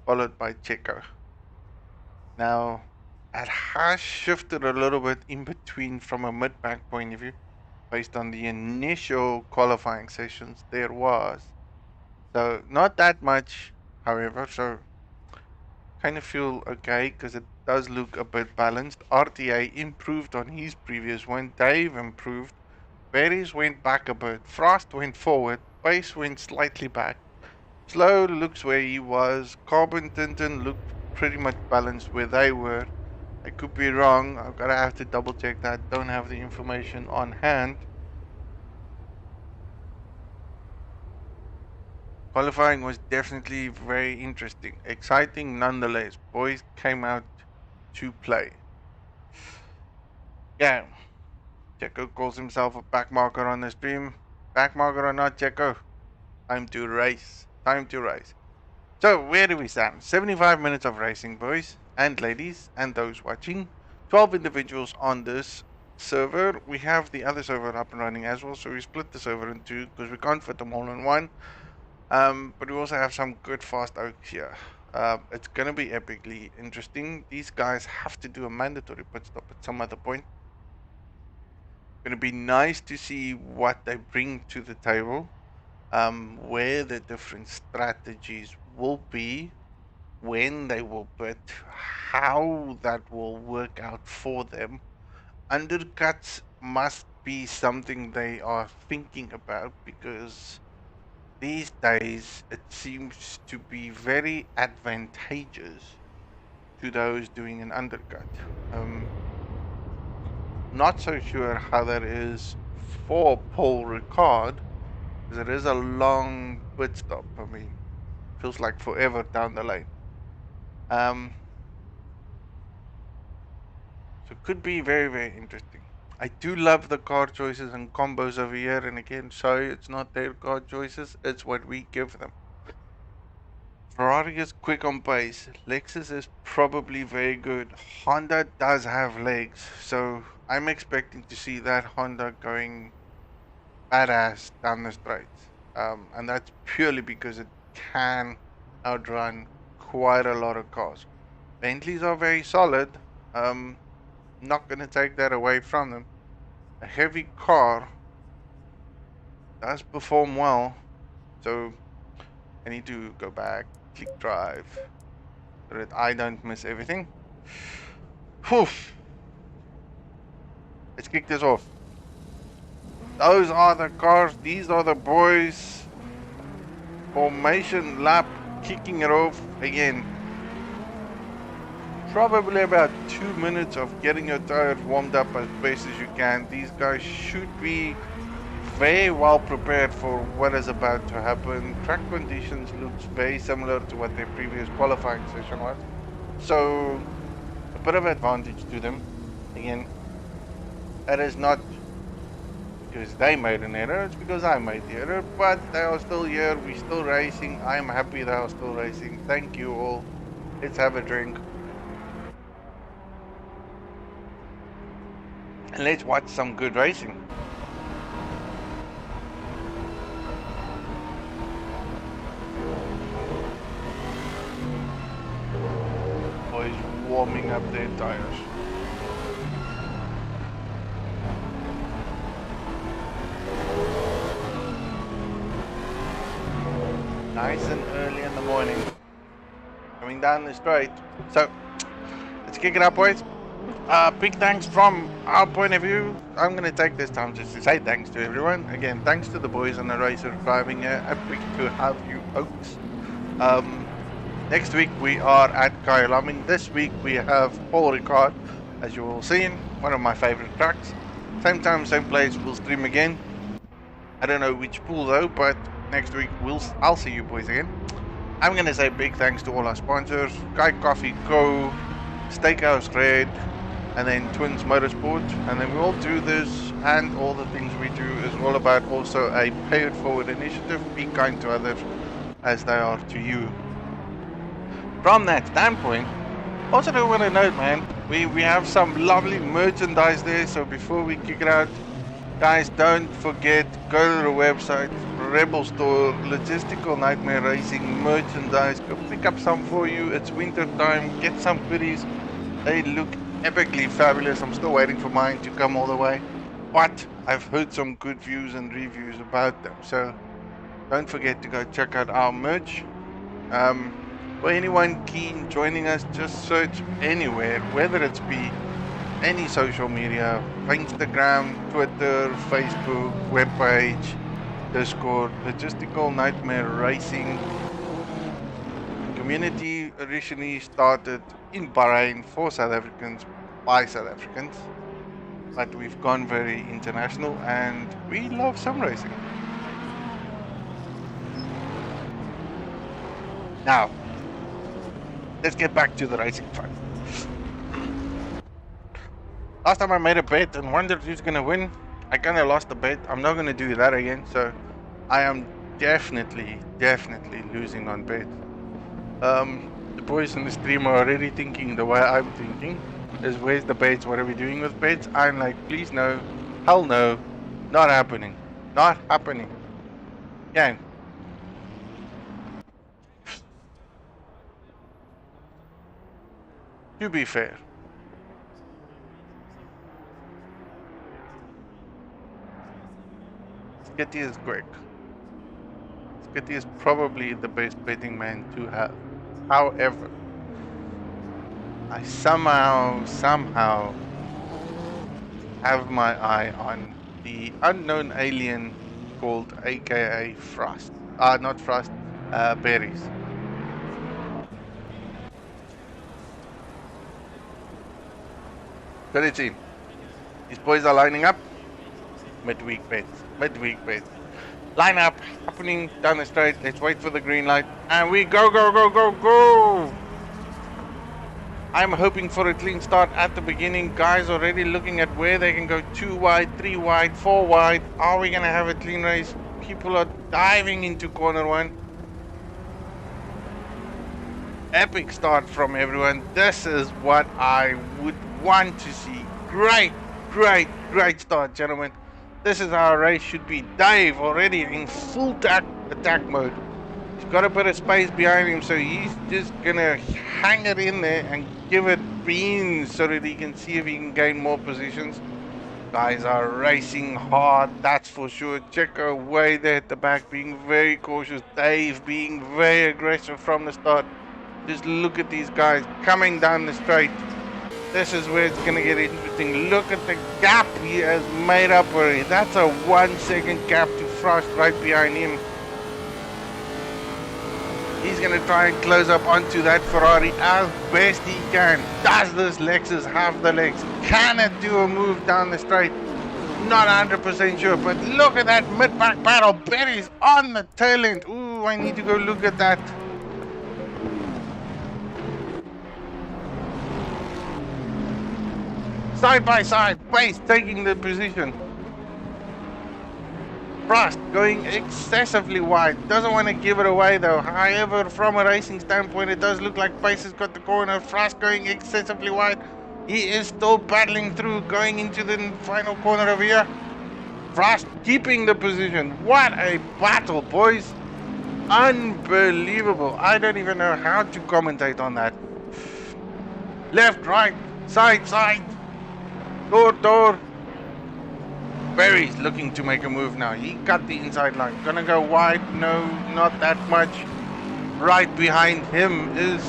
followed by Checo. Now, it has shifted a little bit in between from a mid-pack point of view, based on the initial qualifying sessions there was. So, not that much, however, so kind of feel okay because it does look a bit balanced. RTA improved on his previous one. Dave improved. Berries went back a bit. Frost went forward. Pace went slightly back. Slow looks where he was. Carbon Tintin looked pretty much balanced where they were. I could be wrong. I'm gonna have to double check that. Don't have the information on hand. Qualifying was definitely very interesting. Exciting nonetheless. Boys came out to play. Yeah. Checo calls himself a backmarker on the stream. Backmarker or not, Checo? Time to race. Time to race. So, where do we stand? 75 minutes of racing, boys and ladies, and those watching. 12 individuals on this server. We have the other server up and running as well, so we split the server in two because we can't fit them all in one. But we also have some good fast oaks here. It's going to be epically interesting. These guys have to do a mandatory pit stop at some other point. Going to be nice to see what they bring to the table. Where the different strategies will be, when they will pit, how that will work out for them. Undercuts must be something they are thinking about because these days it seems to be very advantageous to those doing an undercut. Not so sure how that is for Paul Ricard, because it is a long pit stop. I mean, feels like forever down the lane. So it could be very, very interesting. I do love the car choices and combos over here, and again, sorry, it's not their car choices, it's what we give them. Ferrari is quick on pace. Lexus is probably very good. Honda does have legs, so I'm expecting to see that Honda going badass down the straights. And that's purely because it can outrun quite a lot of cars. Bentleys are very solid. Not going to take that away from them. A heavy car does perform well, so I need to go back, click drive, so that I don't miss everything. Whew. Let's kick this off. Those are the cars, these are the boys. Formation lap, kicking it off again. Probably about 2 minutes of getting your tires warmed up as best as you can. These guys should be very well prepared for what is about to happen. Track conditions looks very similar to what their previous qualifying session was, so a bit of advantage to them. Again, it is not because they made an error, it's because I made the error, but they are still here, we're still racing. I'm happy they are still racing. Thank you all. Let's have a drink and let's watch some good racing. Boys warming up their tires. Nice and early in the morning. Coming down the straight. So, let's kick it up, boys. Big thanks from our point of view. I'm going to take this time just to say thanks to everyone. Again, thanks to the boys on the racer driving here. Epic to have you folks. Next week we are at Kyalami. This week we have Paul Ricard, as you all seen, one of my favorite tracks. Same time, same place, we'll stream again. I don't know which pool though, but next week I'll see you boys again. I'm going to say big thanks to all our sponsors, Sky Coffee Co, Steakhouse Red, and then Twins Motorsport. And then we all do this, and all the things we do is all about also a pay it forward initiative. Be kind to others as they are to you. From that standpoint, also do want to note, man, we have some lovely merchandise there. So before we kick it out, guys, don't forget, go to the website, Rebel Store, Logistical Nightmare Racing merchandise. Go pick up some for you. It's winter time. Get some goodies. They look epically fabulous. I'm still waiting for mine to come all the way, but I've heard some good views and reviews about them. So don't forget to go check out our merch. For anyone keen joining us, just search anywhere, whether it's be any social media, Instagram, Twitter, Facebook, webpage, Discord, Logistical Nightmare Racing. Community originally started in Bahrain for South Africans, by South Africans, but we've gone very international and we love sim racing. Now, let's get back to the racing fun. Last time I made a bet and wondered who's gonna win. I kinda lost the bet. I'm not gonna do that again, so I am definitely losing on bets. The boys in the stream are already thinking the way I'm thinking, is where's the bets, what are we doing with bets? I'm like, please no, hell no, not happening, not happening. Yeah. To be fair, Skitty is quick. Skitty is probably the best betting man to have. However, I somehow have my eye on the unknown alien called AKA Frost. Not Frost, Berries. Got it in. These boys are lining up. Midweek bets. Line up, happening down the straight. Let's wait for the green light. And we go, go, go, go, go! I'm hoping for a clean start at the beginning. Guys already looking at where they can go 2 wide, 3 wide, 4 wide. Are we going to have a clean race? People are diving into corner 1. Epic start from everyone. This is what I would want to see. Great start, gentlemen. This is how a race should be. Dave already in full attack mode. He's got a bit of space behind him, so he's just gonna hang it in there and give it beans so that he can see if he can gain more positions. Guys are racing hard, that's for sure. Checo way there at the back, being very cautious. Dave being very aggressive from the start. Just look at these guys coming down the straight. This is where it's going to get interesting. Look at the gap he has made up already. That's a 1 second gap to Frost right behind him. He's going to try and close up onto that Ferrari as best he can. Does this Lexus have the legs? Can it do a move down the straight? Not 100% sure, but look at that mid-back battle. Berry's on the tail end. Ooh, I need to go look at that. Side by side, Pace taking the position. Frost going excessively wide. Doesn't want to give it away though. However, from a racing standpoint, it does look like Pace has got the corner. Frost going excessively wide. He is still battling through, going into the final corner over here. Frost keeping the position. What a battle, boys. Unbelievable. I don't even know how to commentate on that. Left, right, side, side. Door. Barry's looking to make a move now. He cut the inside line. Gonna go wide. No, not that much. Right behind him is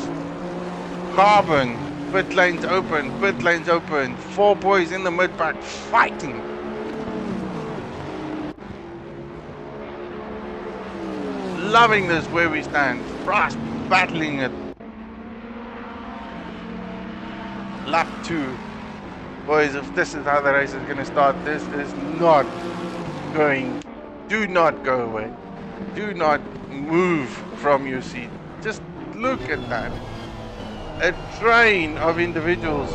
Carbon. Pit lane's open. Pit lane's open. 4 boys in the mid pack fighting. Loving this where we stand. Frost battling it. Lap 2. Boys, if this is how the race is going to start, this is not going. Do not go away. Do not move from your seat. Just look at that. A train of individuals.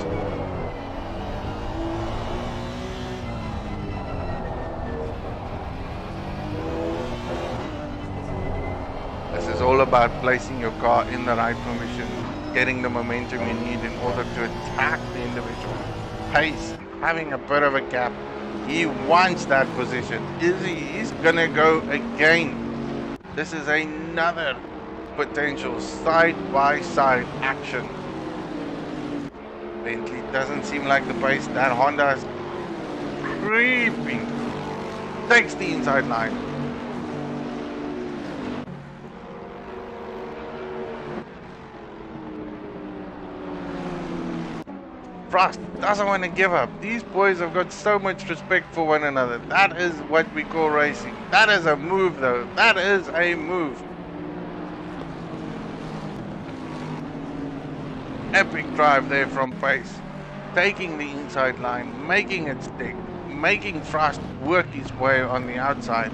This is all about placing your car in the right position, getting the momentum you need in order to attack the individual. Pace having a bit of a gap. He wants that position. He's gonna go again. This is another potential side-by-side action. Bentley doesn't seem like the pace. That Honda is creeping. Takes the inside line. Frost doesn't want to give up. These boys have got so much respect for one another. That is what we call racing. That is a move though. That is a move. Epic drive there from Pace. Taking the inside line, making it stick, making Frost work his way on the outside.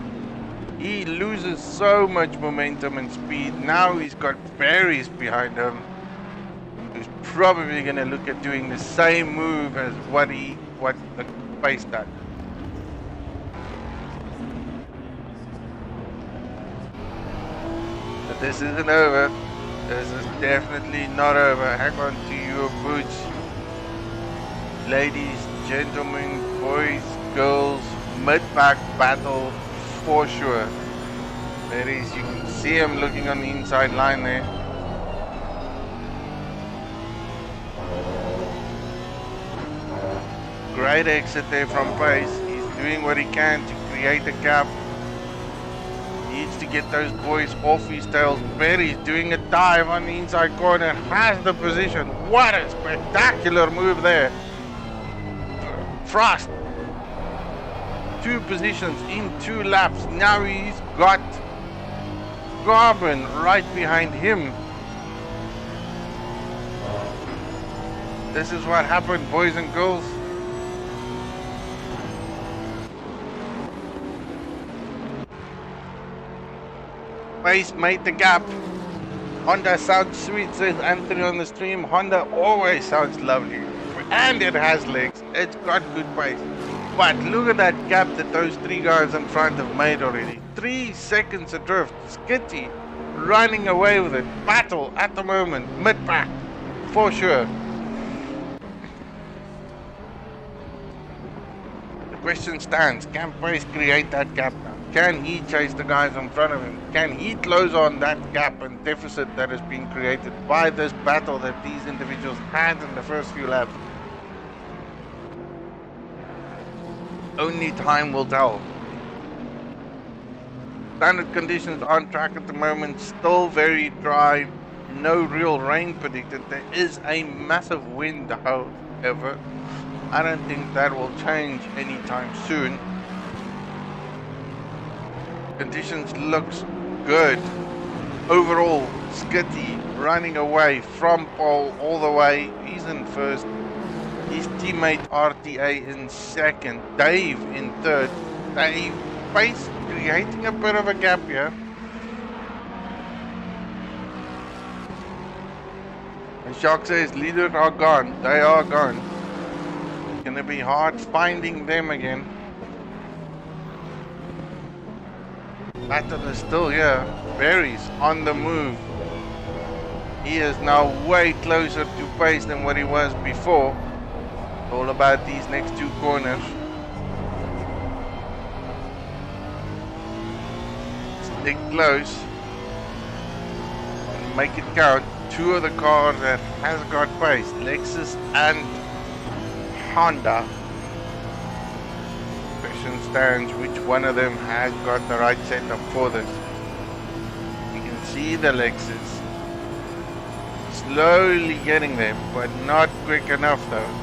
He loses so much momentum and speed. Now he's got Barry's behind him. He's probably going to look at doing the same move as what the Pace did. But this isn't over. This is definitely not over. Hang on to your boots. Ladies, gentlemen, boys, girls, mid-pack battle for sure. There is, you can see him looking on the inside line there. Great exit there from Pace. He's doing what he can to create a gap. Needs to get those boys off his tails. Berry's doing a dive on the inside corner. Has the position. What a spectacular move there. Frost. 2 positions in 2 laps. Now he's got Carbon right behind him. This is what happened, boys and girls. Pace made the gap. Honda sounds sweet, says Anthony on the stream. Honda always sounds lovely. And it has legs. It's got good pace. But look at that gap that those 3 guys in front have made already. 3 seconds adrift. Skitty. running away with it. Battle at the moment, mid-pack, for sure. The question stands, can Pace create that gap now? Can he chase the guys in front of him? Can he close on that gap and deficit that has been created by this battle that these individuals had in the first few laps? Only time will tell. Standard conditions on track at the moment, still very dry, no real rain predicted. There is a massive wind, however. I don't think that will change anytime soon. Conditions looks good. Overall, Skitty running away from pole all the way. He's in first. His teammate RTA in second. Dave in third. Dave Pace creating a bit of a gap here. And Shark says leaders are gone. They are gone. It's gonna be hard finding them again. Battle is still here. Berry's on the move. He is now way closer to Pace than what he was before. It's all about these next two corners. Stick close. And make it count. Two of the cars that has got Pace, Lexus and Honda. Question stands, which one of them has got the right setup for this? You can see the Lexus slowly getting there, but not quick enough though.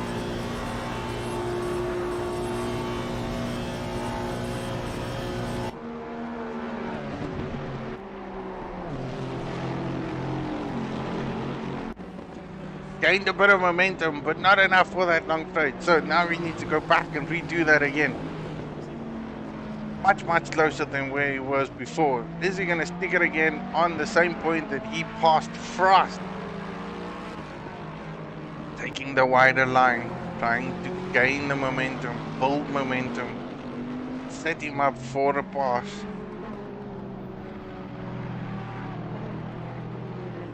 Gained a bit of momentum, but not enough for that long straight. So now we need to go back and redo that again. Much closer than where he was before. Is he going to stick it again on the same point that he passed Frost? Taking the wider line, trying to gain the momentum, build momentum, set him up for a pass.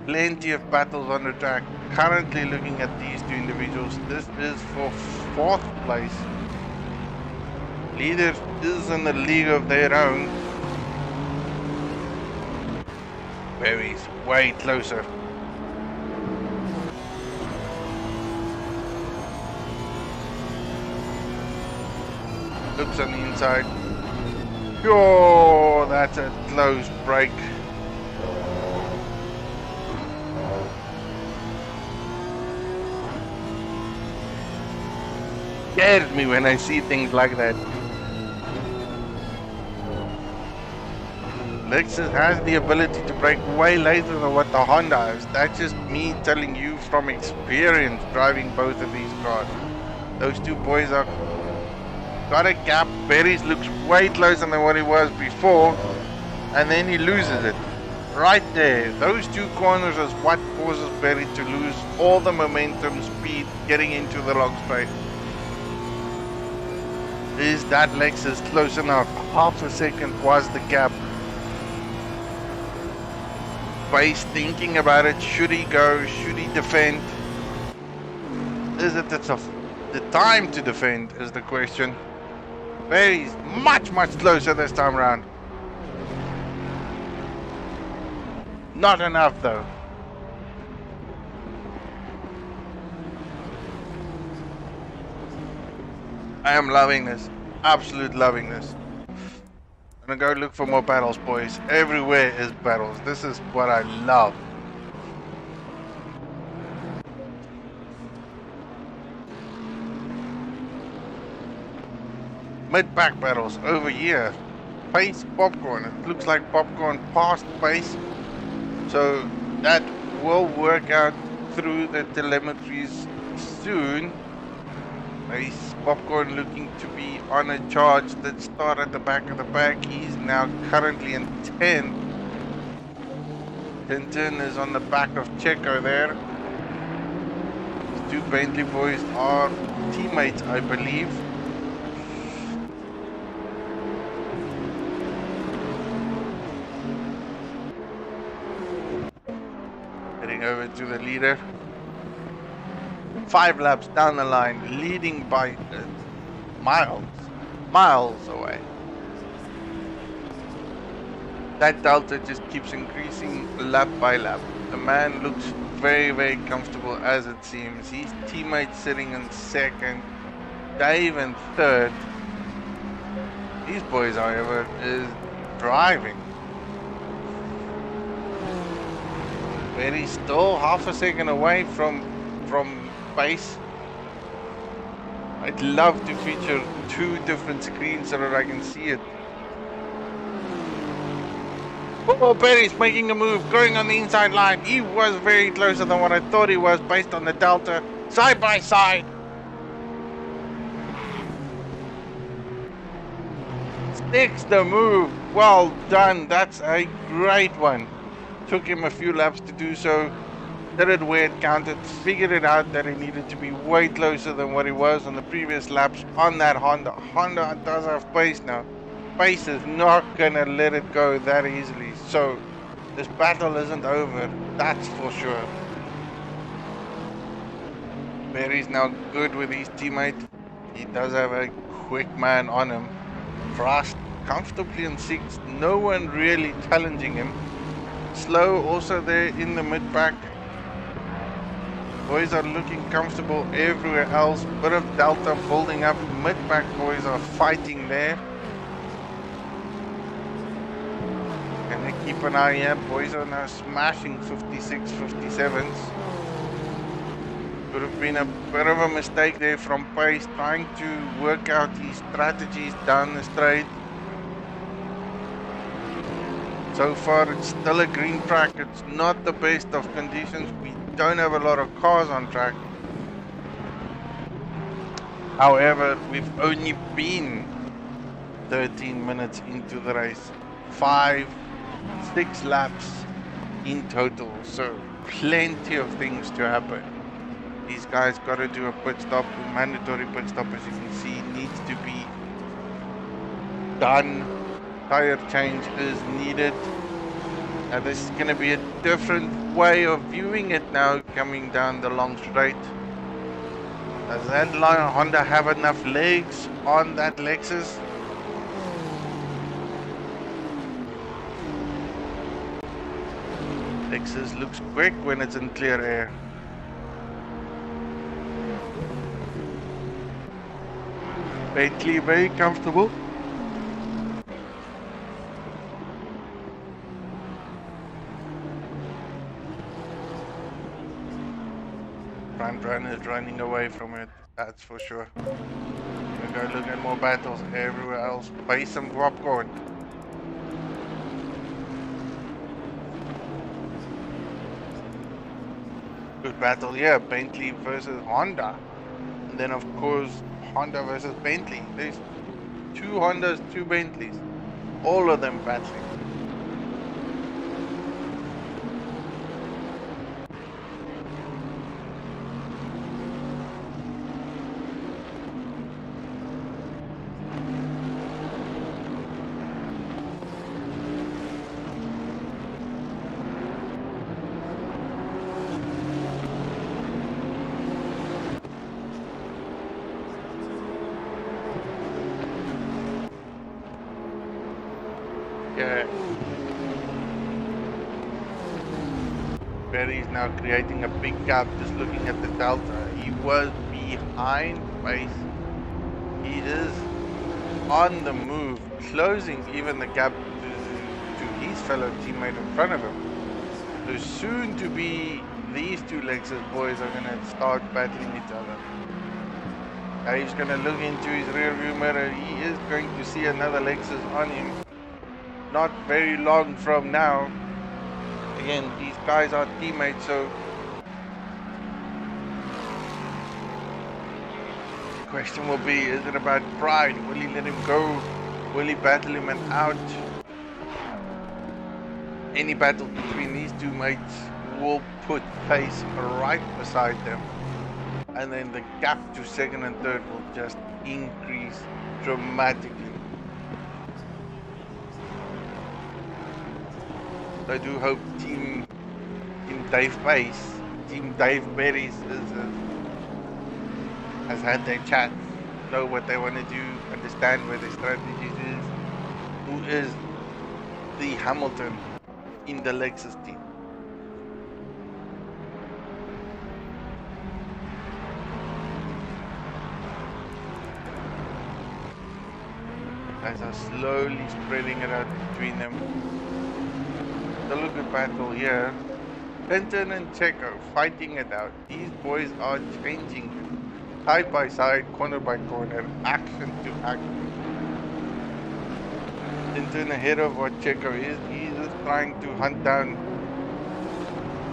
Plenty of battles on the track. Currently looking at these two individuals, this is for 4th place. Leader is in the league of their own. Berry's way closer. Looks on the inside. Oh, that's a close break. Scares me when I see things like that. Lexus has the ability to break way later than what the Honda has. That's just me telling you from experience driving both of these cars. Those two boys are got a gap. Berry's looks way closer than what he was before, and then he loses it. Right there, those two corners is what causes Berry to lose all the momentum, speed, getting into the long straight. Is that Lexus close enough? Half a second was the gap. Pace thinking about it. Should he go? Should he defend? Is it the time to defend is the question. Berry's much closer this time around. Not enough though. I am loving this. Absolute loving this. I'm gonna go look for more battles, boys. Everywhere is battles. This is what I love. Mid-pack battles over here. Pace, Popcorn. It looks like Popcorn passed Pace. So that will work out through the telemetries soon. Pace, Popcorn looking to be on a charge that start at the back of the pack. He's now currently in 10th. Tintin is on the back of Checo there. These two Bentley boys are teammates, I believe. over to the leader. 5 laps down the line, leading by miles away. That delta just keeps increasing lap by lap. The man looks very, very comfortable as it seems. His teammates sitting in second, Dave in third. These boys, however, is driving. But he's still half a second away from pace. I'd love to feature 2 different screens so that I can see it. Oh, Perry's making a move, going on the inside line. He was very closer than what I thought he was based on the delta. Side by side. Sticks the move. Well done. That's a great one. Took him a few laps to do so. Did it where it counted. Figured it out that he needed to be way closer than what he was on the previous laps on that Honda. Honda does have pace now. Pace is not gonna let it go that easily. So this battle isn't over. That's for sure. Perry's now good with his teammate. He does have a quick man on him. Frost comfortably in 6th. No one really challenging him. Slow also there in the mid-pack. Boys are looking comfortable everywhere else. Bit of delta building up. Mid-pack boys are fighting there. Gonna keep an eye here. Boys are now smashing 56, 57s. Could have been a bit of a mistake there from Pace, trying to work out his strategies down the straight. So far it's still a green track. It's not the best of conditions. We don't have a lot of cars on track. However, we've only been 13 minutes into the race. 6 laps in total, so plenty of things to happen. These guys got to do a pit stop. A mandatory pit stop, as you can see, needs to be done. Tire change is needed. Now this is going to be a different way of viewing it now, coming down the long straight. Does that Honda have enough legs on that Lexus? Lexus looks quick when it's in clear air. Bentley very comfortable. Front run is running away from it, that's for sure. We're going to look at more battles everywhere else. Buy some popcorn. Good battle here, Bentley versus Honda. And then of course Honda versus Bentley. There's 2 Hondas, 2 Bentleys. All of them battling. Perry's now creating a big gap, just looking at the delta. He was behind Pace. He is on the move, closing even the gap to his fellow teammate in front of him. So soon to be, these 2 Lexus boys are going to start battling each other. Dave's going to look into his rear view mirror. He is going to see another Lexus on him. Not very long from now. Again, these guys are teammates, so the question will be, is it about pride? Will he let him go? Will he battle him out? Any battle between these 2 mates will put Pace right beside them, and then the gap to 2nd and 3rd will just increase dramatically. I do hope Team Dave Pace, Team Dave Berries has had their chat, know what they want to do, understand where their strategies is, who is the Hamilton in the Lexus team. Guys are slowly spreading it out between them. Still a good battle here. Benton and Checo fighting it out. These boys are changing side by side, corner by corner, action to action. Benton ahead of what Checo is. He's just trying to hunt down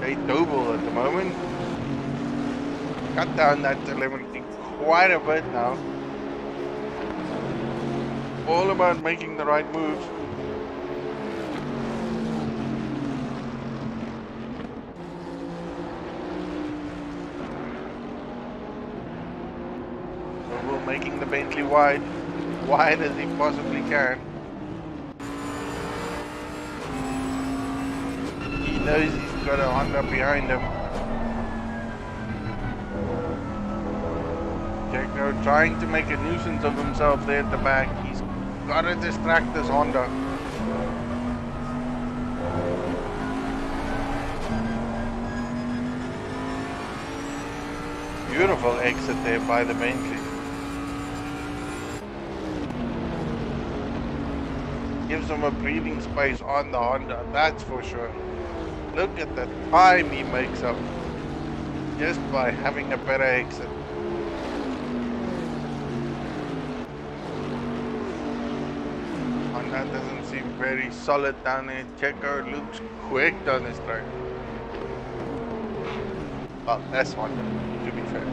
a double at the moment. Cut down that telemetry quite a bit now. All about making the right moves. So we're making the Bentley wide as he possibly can. He knows he's got a Honda behind him. Checo trying to make a nuisance of himself there at the back. He's gotta distract this Honda. Beautiful exit there by the Bentley. Gives him a breathing space on the Honda, that's for sure. Look at the time he makes up just by having a better exit. That doesn't seem very solid down there. Checo looks quick down this track. Well, that's one, to be fair.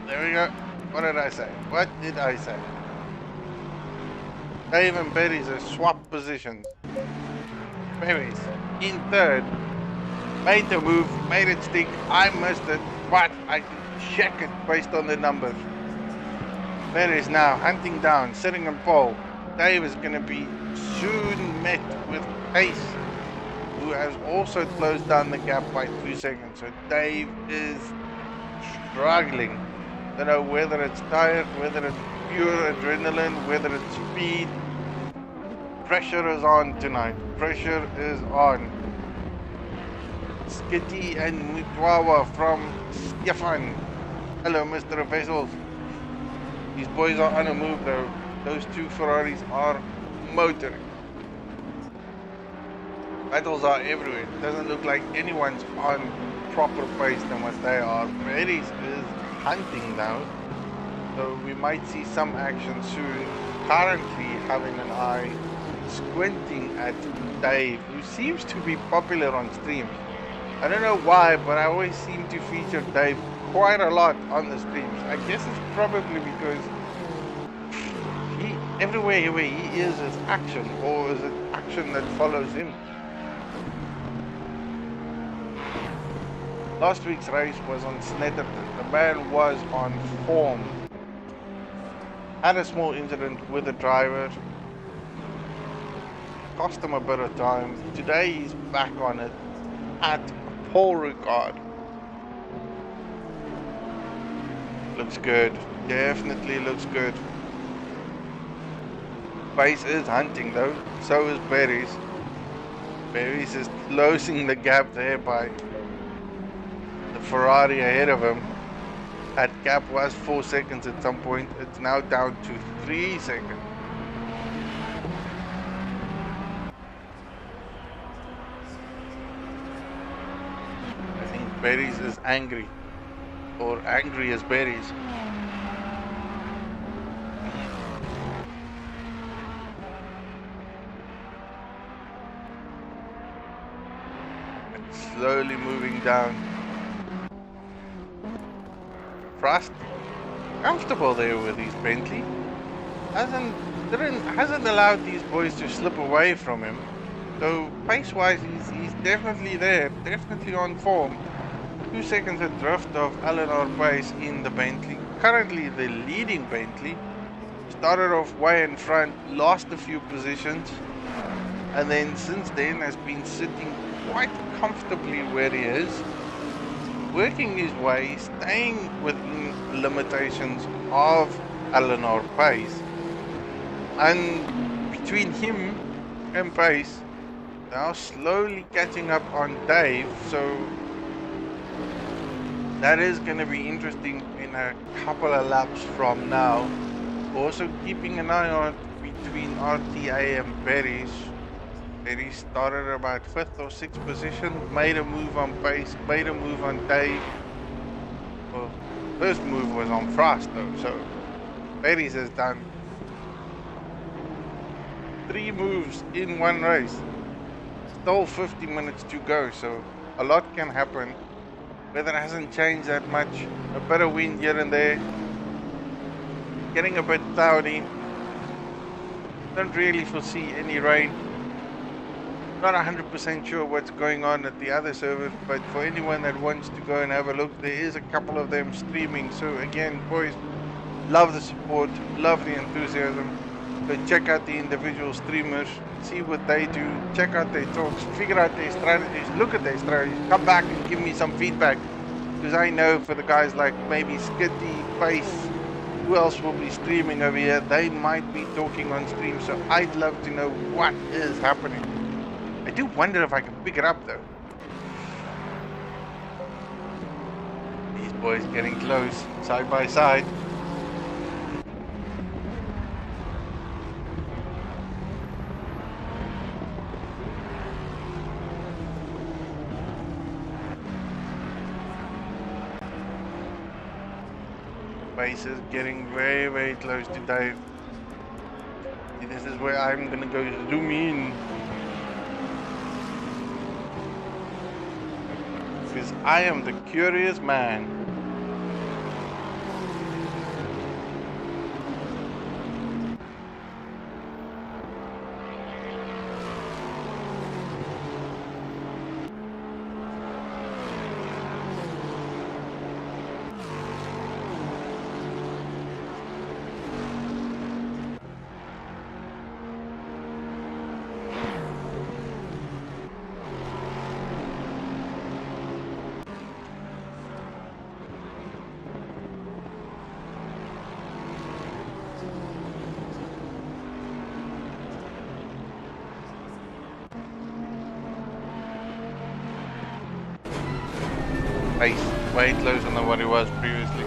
There we go. What did I say? What did I say? Dave and Betty's are swap positions. Berries in third, made the move, made it stick. I missed it, but I can check it based on the numbers. Berries now hunting down, sitting on pole. Dave is going to be soon met with Pace, who has also closed down the gap by 2 seconds. So Dave is struggling. Don't know whether it's tired, whether it's pure adrenaline, whether it's speed. Pressure is on tonight. Pressure is on. Skitty and Mutwawa from Stefan. Hello, Mr. Vessels. These boys are on a move though. Those two Ferraris are motoring. Battles are everywhere. It doesn't look like anyone's on proper pace than what they are. Mercedes is hunting now. So we might see some action soon. Currently having an eye squinting at Dave, who seems to be popular on streams. I don't know why, but I always seem to feature Dave quite a lot on the streams. I guess it's probably because everywhere where he is action, or is it action that follows him? Last week's race was on Snetterton. The man was on form. Had a small incident with the driver. Cost him a bit of time. Today he's back on it at Paul Ricard. Looks good. Definitely looks good. Pace is hunting though. So is Berries. Berries is closing the gap there by the Ferrari ahead of him. That gap was 4 seconds at some point. It's now down to 3 seconds. Berries is angry, or angry as Berries. And slowly moving down. Frost, comfortable there with his Bentley. Hasn't allowed these boys to slip away from him. So pace-wise, he's definitely there, definitely on form. 2 seconds adrift of Eleanor Pace in the Bentley. Currently the leading Bentley. Started off way in front, lost a few positions, and then since then has been sitting quite comfortably where he is, working his way, staying within limitations of Eleanor Pace. And between him and Pace, now slowly catching up on Dave, so that is going to be interesting in a couple of laps from now. Also keeping an eye on between RTA and Perry's. Perry started about 5th or 6th position, made a move on Pace, made a move on Dave. Well, first move was on Frost though, so Perry's has done 3 moves in one race. Still 50 minutes to go, so a lot can happen. Weather hasn't changed that much. A bit of wind here and there. Getting a bit cloudy. Don't really foresee any rain. Not 100% sure what's going on at the other servers, but for anyone that wants to go and have a look, there is a couple of them streaming. So again, boys, love the support, love the enthusiasm. So check out the individual streamers, see what they do, check out their talks, figure out their strategies, look at their strategies, come back and give me some feedback. Because I know for the guys like maybe Skitty, Pace, who else will be streaming over here, they might be talking on stream, so I'd love to know what is happening. I do wonder if I can pick it up though. These boys getting close, side by side. Pace is getting very, very close to Dave. This is where I'm gonna go zoom in. Because I am the curious man. Pace way closer than what it was previously.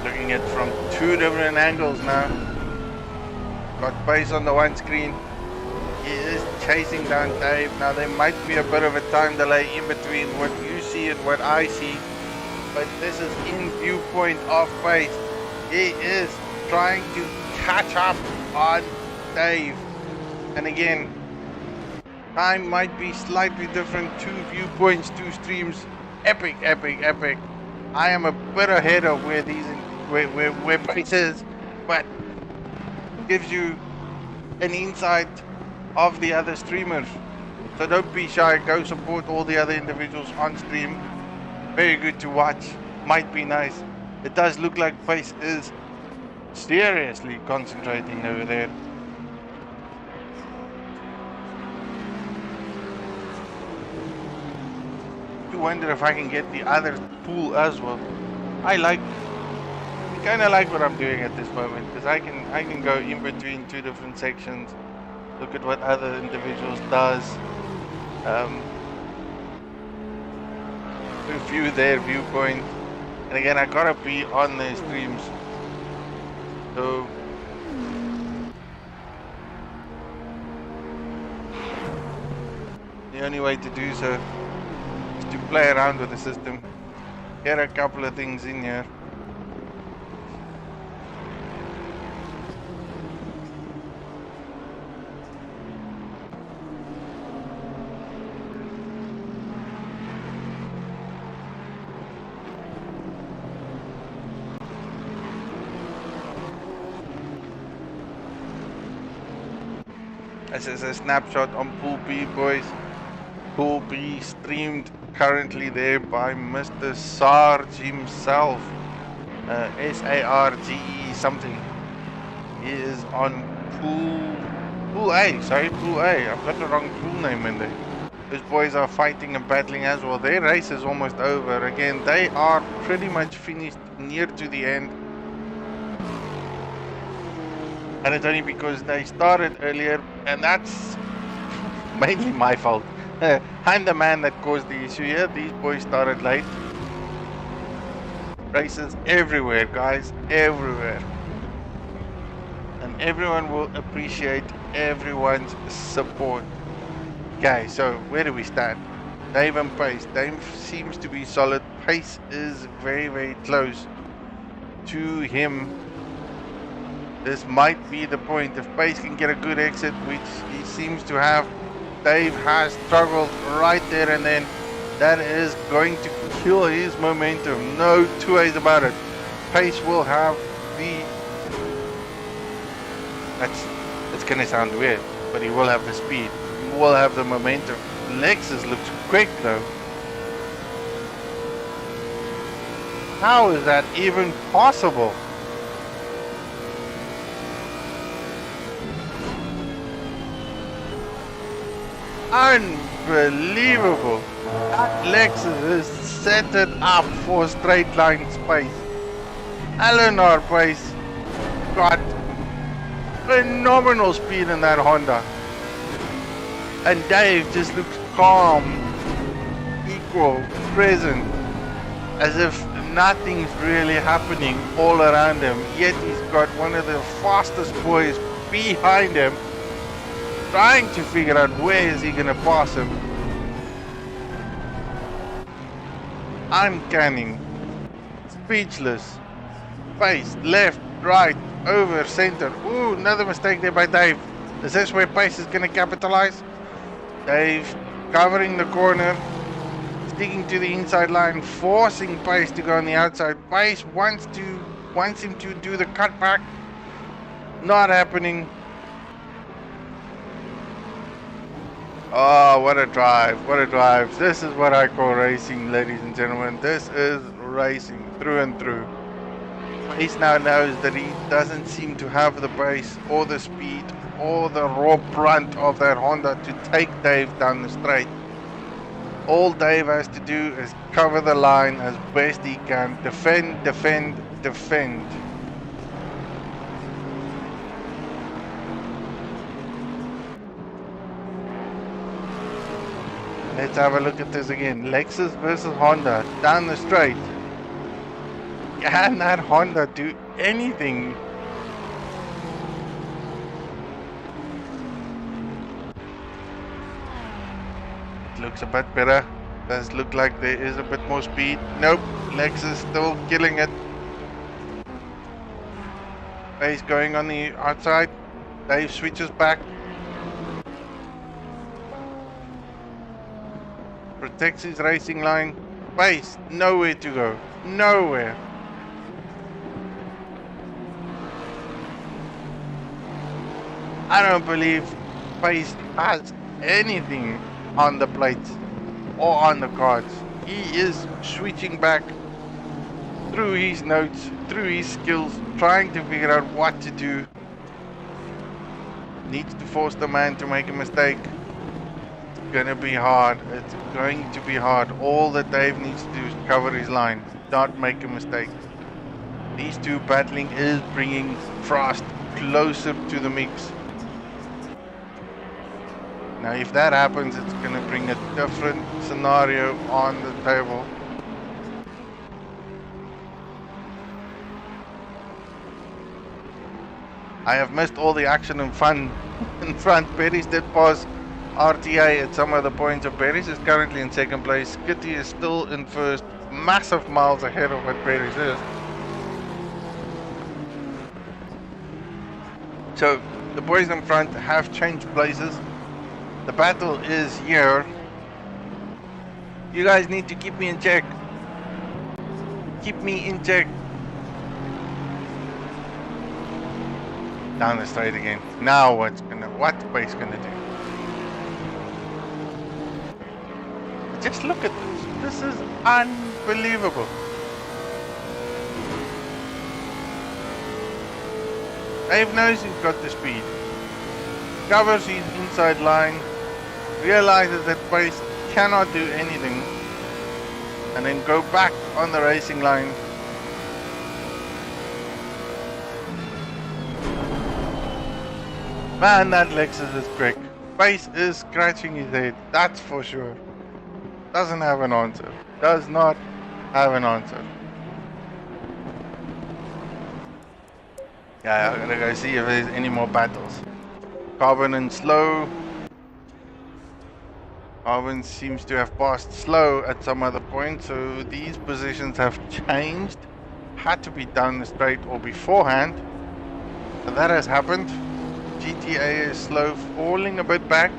Looking at it from 2 different angles now. Got Pace on the one screen. He is chasing down Dave. Now there might be a bit of a time delay in between what you see and what I see. But this is in viewpoint of Pace. He is trying to catch up on Dave. And again, time might be slightly different. 2 viewpoints, 2 streams. Epic, epic, epic. I am a bit ahead of where Pace is, but gives you an insight of the other streamers. So don't be shy. Go support all the other individuals on stream. Very good to watch, might be nice. It does look like Pace is seriously concentrating over there. I wonder if I can get the other pool as well. I kind of like what I'm doing at this moment, because I can go in between 2 different sections, look at what other individuals does. View their viewpoint, and again I gotta be on their streams, so the only way to do so is to play around with the system, get a couple of things in here. This is a snapshot on Pool B, boys. Pool B streamed currently there by Mr. Sarge himself. S-A-R-G-E something. He is on Pool A, sorry, Pool A. I've got the wrong pool name in there. These boys are fighting and battling as well. Their race is almost over. Again, they are pretty much finished near to the end. And it's only because they started earlier, and that's mainly my fault. I'm the man that caused the issue here. These boys started late. Races everywhere, guys, everywhere. And everyone will appreciate everyone's support. Okay, so where do we stand? Dave and Pace. Dave seems to be solid. Pace is very, very close to him. This might be the point. If Pace can get a good exit, which he seems to have, Dave has struggled right there and then. That is going to kill his momentum. No two ways about it. Pace will have the... It's gonna sound weird, but he will have the speed. He will have the momentum. Lexus looks quick though. How is that even possible? Unbelievable. That Lexus has set it up for straight line space. Eleanor Pace got phenomenal speed in that Honda. And Dave just looks calm, equal, present, as if nothing's really happening all around him. Yet he's got one of the fastest boys behind him, trying to figure out where is he gonna pass him. Uncanny, speechless, Pace, left, right, over, center. Ooh, another mistake there by Dave. Is this where Pace is gonna capitalize? Dave covering the corner, sticking to the inside line, forcing Pace to go on the outside. Pace wants him to do the cutback. Not happening. Oh, what a drive, what a drive. This is what I call racing, ladies and gentlemen. This is racing through and through. Pace now knows that he doesn't seem to have the pace or the speed or the raw brunt of that Honda to take Dave down the straight. All Dave has to do is cover the line as best he can. Defend, defend, defend. Let's have a look at this again. Lexus versus Honda down the straight. Can that Honda do anything? It looks a bit better. Does look like there is a bit more speed. Nope, Lexus still killing it. Pace going on the outside. Dave switches back. Protects his racing line. Pace, nowhere to go. Nowhere. I don't believe Pace has anything on the plates or on the cards. He is switching back through his notes, through his skills, trying to figure out what to do. Needs to force the man to make a mistake. Gonna be hard. It's going to be hard. All that Dave needs to do is cover his line, not make a mistake. These two battling is bringing Frost closer to the mix. Now if that happens, it's gonna bring a different scenario on the table. I have missed all the action and fun in front. Perez did pause RTA at some of the points. Of Perez is currently in second place. Kitty is still in first, massive miles ahead of what Perez is. So the boys in front have changed places. The battle is here. You guys need to keep me in check. Keep me in check. Down the straight again. Now what's gonna what Pace gonna do. Just look at this. This is unbelievable. Dave knows he's got the speed. Covers his inside line. Realizes that Pace cannot do anything. And then go back on the racing line. Man, that Lexus is quick. Pace is scratching his head, that's for sure. Doesn't have an answer. Does not have an answer. Yeah, I'm gonna go see if there's any more battles. Carbon and Slow. Carbon seems to have passed Slow at some other point, so these positions have changed. Had to be down the straight or beforehand. And that has happened. GTA is Slow falling a bit back.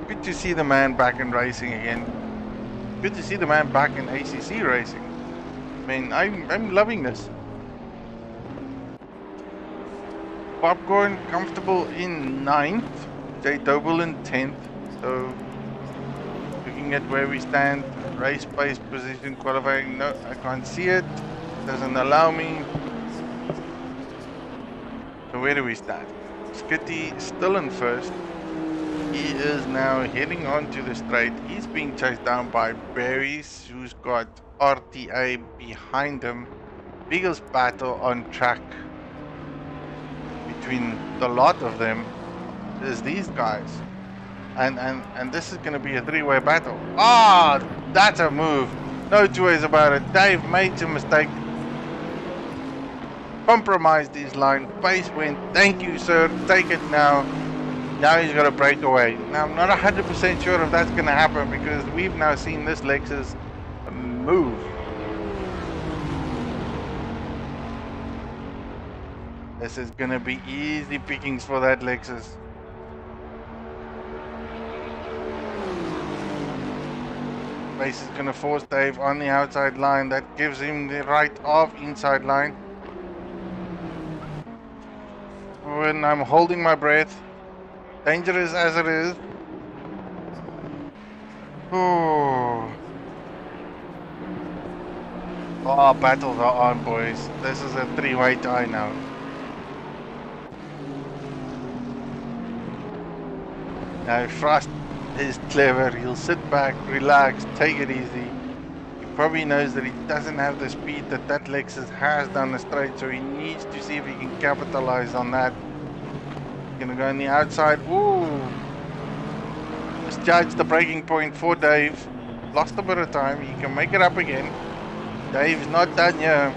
Good to see the man back in racing again. Good to see the man back in ACC racing. I mean, I'm loving this. Popcorn comfortable in 9th. Jay Doble in 10th. So, looking at where we stand, race pace, position, qualifying. No, I can't see it. Doesn't allow me. So where do we stand? Skitty still in first. He is now heading onto the straight. He's being chased down by Berries, who's got RTA behind him. Biggest battle on track between the lot of them is these guys. And this is going to be a three-way battle. Ah, that's a move. No two ways about it. Dave made a mistake. Compromised his line. Pace went, thank you, sir. Take it now. Now he's got to break away. Now, I'm not 100% sure if that's going to happen because we've now seen this Lexus move. This is going to be easy pickings for that Lexus. Pace is going to force Dave on the outside line. That gives him the right of inside line. When I'm holding my breath, dangerous as it is. Oh, battles are on, boys. This is a three-way tie now. Now Frost is clever. He'll sit back, relax, take it easy. He probably knows that he doesn't have the speed that Lexus has down the straight, so he needs to see if he can capitalize on that. Gonna go on the outside. Ooh! Misjudged the braking point for Dave. Lost a bit of time. He can make it up again. Dave's not done here.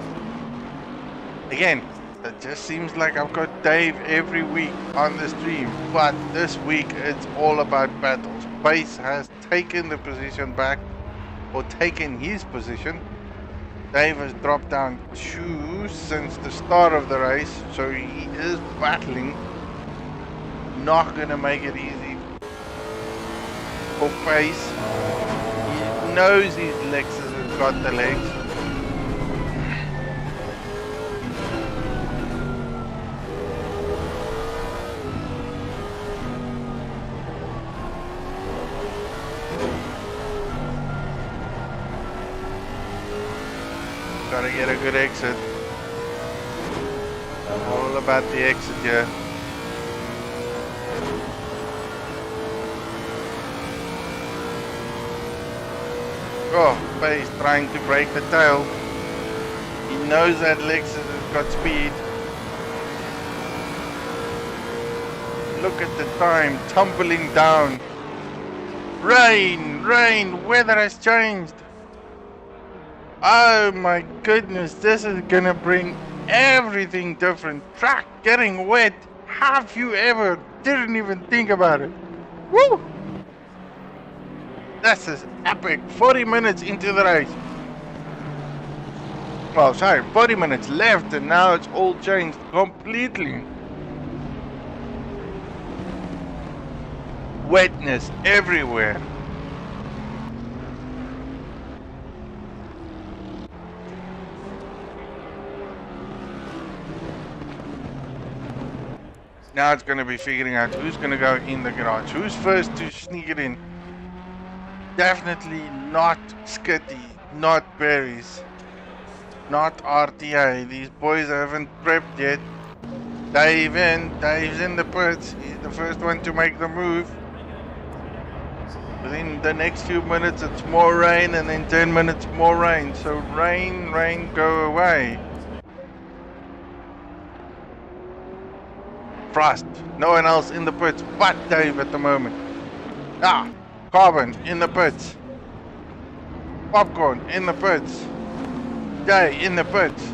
Again, it just seems like I've got Dave every week on the stream, but this week it's all about battles. Pace has taken the position back, or taken his position. Dave has dropped down 2 since the start of the race, so he is battling. Not gonna make it easy for Pace. He knows his Lexus has got the legs. Gotta get a good exit. All about the exit here. Oh, Pace trying to break the tail. He knows that Lexus has got speed. Look at the time, tumbling down. Rain, rain, weather has changed. Oh my goodness, this is gonna bring everything different. Track getting wet. Have you ever? Didn't even think about it. Woo! This is epic. 40 minutes into the race. Well, sorry, 40 minutes left and now it's all changed completely. Wetness everywhere. Now it's going to be figuring out who's going to go in the garage. Who's first to sneak it in? Definitely not Skitty, not Berries, not RTA. These boys haven't prepped yet. Dave's in the pits. He's the first one to make the move. Within the next few minutes it's more rain, and then 10 minutes more rain. So rain, go away. Frost, no one else in the pits but Dave at the moment. Carbon in the pits. Popcorn in the pits. Jay in the pits.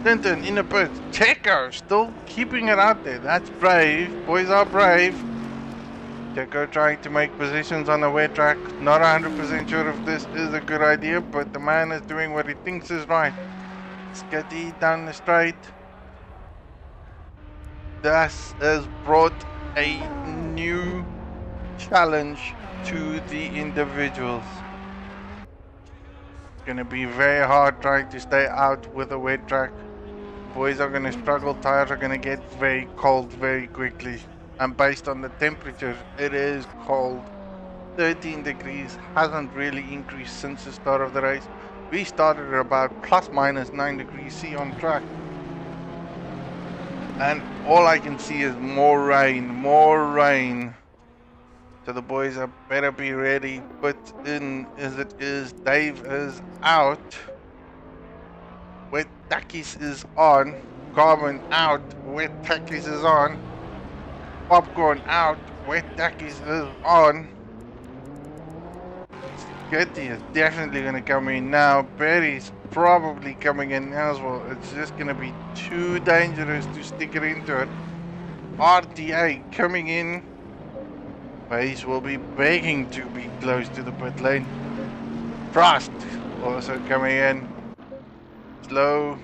Clinton in the pits. Checo still keeping it out there. That's brave. Boys are brave. Checo trying to make positions on the wet track. Not 100% sure if this is a good idea, but the man is doing what he thinks is right. Skitty down the straight. This has brought a new challenge to the individuals. It's going to be very hard trying to stay out with a wet track. Boys are going to struggle. Tires are going to get very cold very quickly. And based on the temperature, it is cold. 13 degrees, hasn't really increased since the start of the race. We started at about plus minus 9 degrees C on track. And all I can see is more rain. So the boys are better be ready. But in as it is, Dave is out. Wet Takis is on. Carbon out. Wet Takis is on. Popcorn out. Wet Takis is on. Skitty is definitely going to come in now. Berry's probably coming in as well. It's just going to be too dangerous to stick it into it. RTA coming in. Pace will be begging to be close to the pit lane. Frost also coming in. Slow.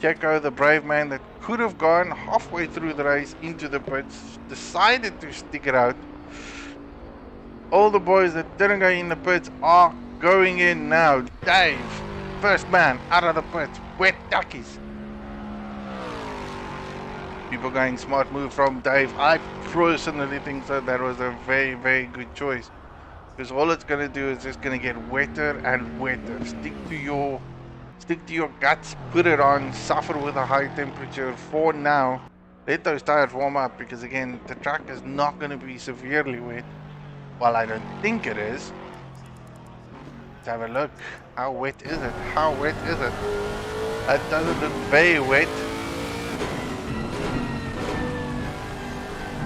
Checo, the brave man that could have gone halfway through the race into the pits, decided to stick it out. All the boys that didn't go in the pits are going in now. Dave, first man out of the pits. Wet duckies. People going smart move from Dave. I personally think that that was a very, very good choice. Because all it's going to do is just going to get wetter and wetter. Stick to your guts. Put it on. Suffer with a high temperature for now. Let those tires warm up. Because again, the track is not going to be severely wet. Well, I don't think it is. Let's have a look. How wet is it? How wet is it? That doesn't look very wet.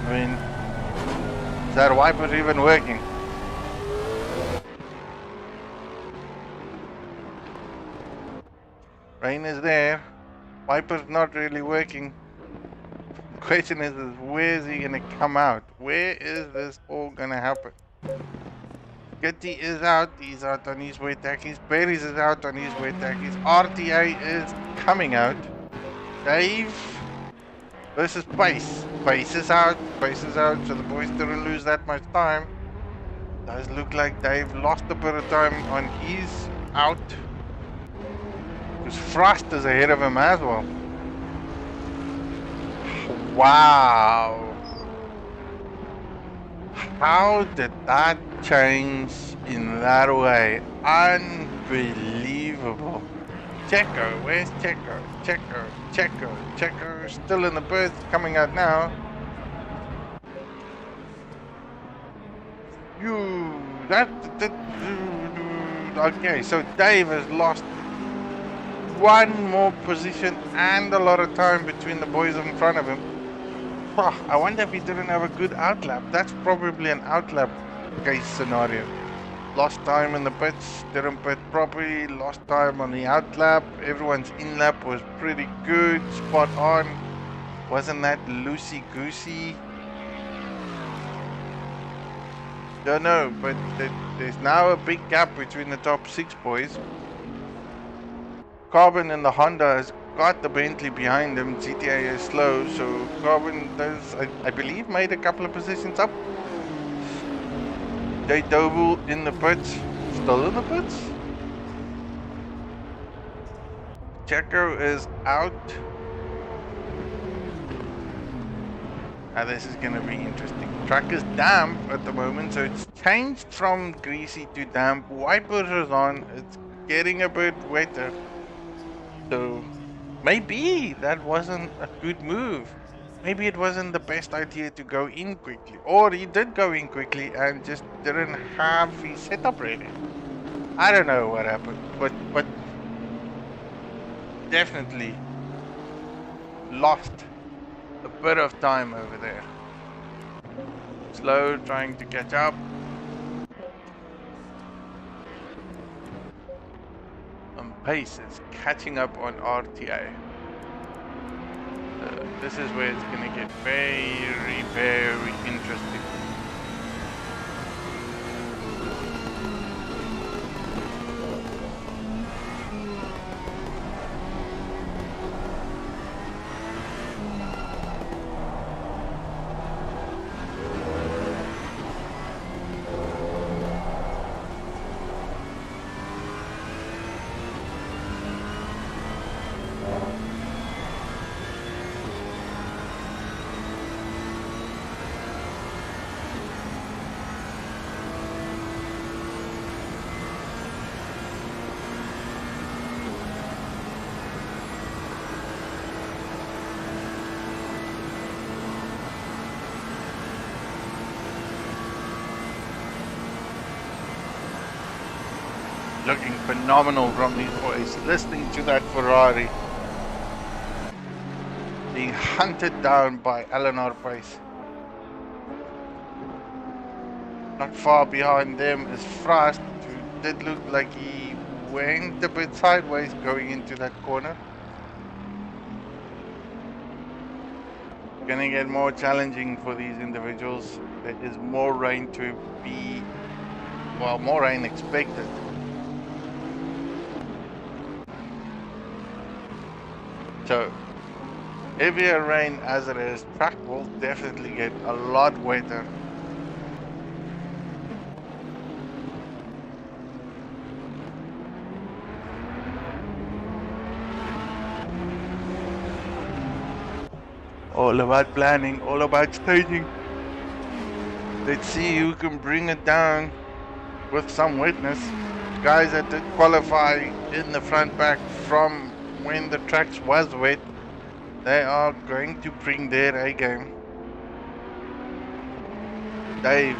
I mean, is that wiper even working? Rain is there. Wiper's not really working. The question is where is he going to come out? Where is this all going to happen? Skitty is out. He's out on his wet tackies. Berries is out on his wet tackies. RTA is coming out. Dave versus Pace. Pace is out. Pace is out. So the boys didn't lose that much time. Does look like Dave lost a bit of time on his out. Because Frost is ahead of him as well. Wow. How did that change in that way? Unbelievable. Checo, where's Checo? Checo, still in the pits, coming out now. Okay, so Dave has lost one more position and a lot of time between the boys in front of him. I wonder if he didn't have a good outlap. That's probably an outlap case scenario. Lost time in the pits, didn't pit properly, lost time on the outlap. Everyone's in-lap was pretty good, spot on. Wasn't that loosey-goosey? Don't know, but there's now a big gap between the top 6 boys. Carbon and the Honda has got the Bentley behind him. GTA is slow, so Carbon does, I believe, made a couple of positions up. J Doble in the pits. Still in the pits? Checo is out. This is going to be interesting. Track is damp at the moment, so it's changed from greasy to damp. Wipers is on. It's getting a bit wetter. So maybe that wasn't a good move. Maybe it wasn't the best idea to go in quickly. Or he did go in quickly and just didn't have his setup ready. I don't know what happened, but definitely lost a bit of time over there. Slow, trying to catch up. And pace is catching up on RTA. This is where it's going to get very, very interesting. Looking phenomenal from these boys. Listening to that Ferrari being hunted down by Eleanor Pace. Not far behind them is Frost, who did look like he went a bit sideways going into that corner. Gonna get more challenging for these individuals. There is more rain to be, well, more rain expected. So, heavier rain as it is, track will definitely get a lot wetter. All about planning, all about staging. Let's see who can bring it down with some wetness. Guys that did qualify in the front back from when the tracks was wet, they are going to bring their A game. Dave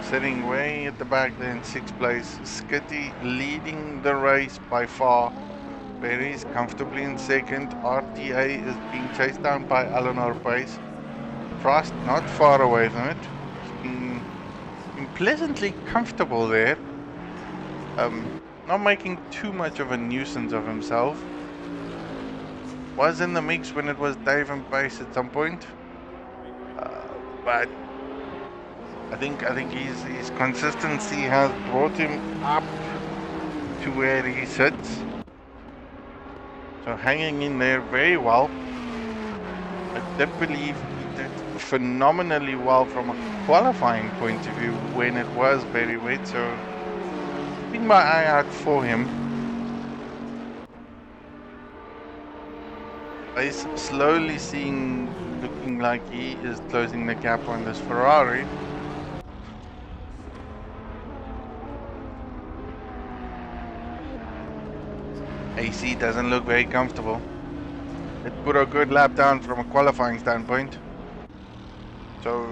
sitting way at the back there in 6th place. Skitty leading the race by far. Berry's comfortably in 2nd. RTA is being chased down by Eleanor Pace. Frost not far away from it. Being pleasantly comfortable there. Not making too much of a nuisance of himself. Was in the mix when it was Dave and Pace at some point, but I think his consistency has brought him up to where he sits. So hanging in there very well. I did believe he did phenomenally well from a qualifying point of view when it was very wet. So keeping my eye out for him. He's slowly looking like he is closing the gap on this Ferrari. AC doesn't look very comfortable. It put a good lap down from a qualifying standpoint. So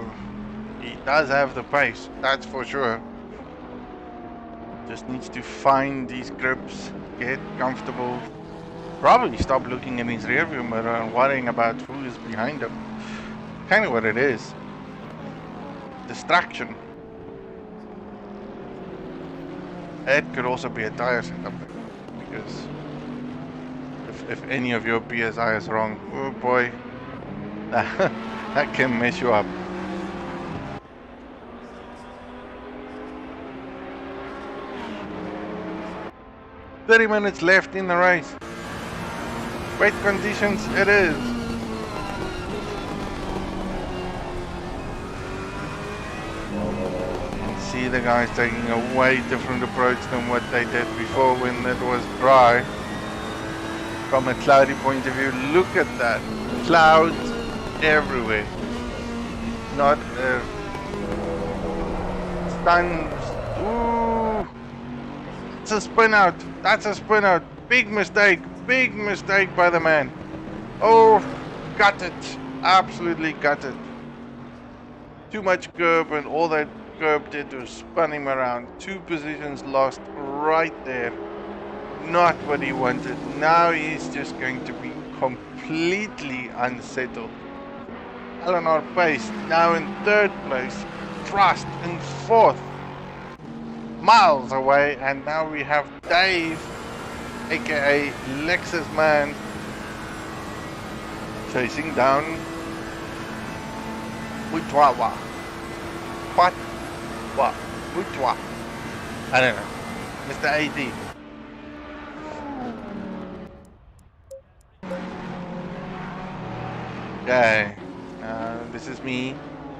he does have the pace, that's for sure. Just needs to find these grips, get comfortable. Probably stop looking in his rearview mirror and worrying about who is behind him. Kind of what it is. Distraction. It could also be a tire setup, because if any of your PSI is wrong, oh boy, that can mess you up. "30 minutes left in the race. Wet conditions it is. See the guys taking a way different approach than what they did before when it was dry. From a cloudy point of view, look at that. Clouds everywhere. not a stun. Ooh, it's a spin out. That's a spin out. Big mistake by the man. Oh, got it. Absolutely got it. Too much curb, and all that curb did was spun him around. 2 positions lost right there. Not what he wanted. Now he's just going to be completely unsettled. Eleanor Pace now in 3rd place. Frost in 4th. Miles away, and now we have Dave, aka Lexus Man, chasing down Mutwawa. Mutwa. I don't know. Mr. AD. Okay. This is me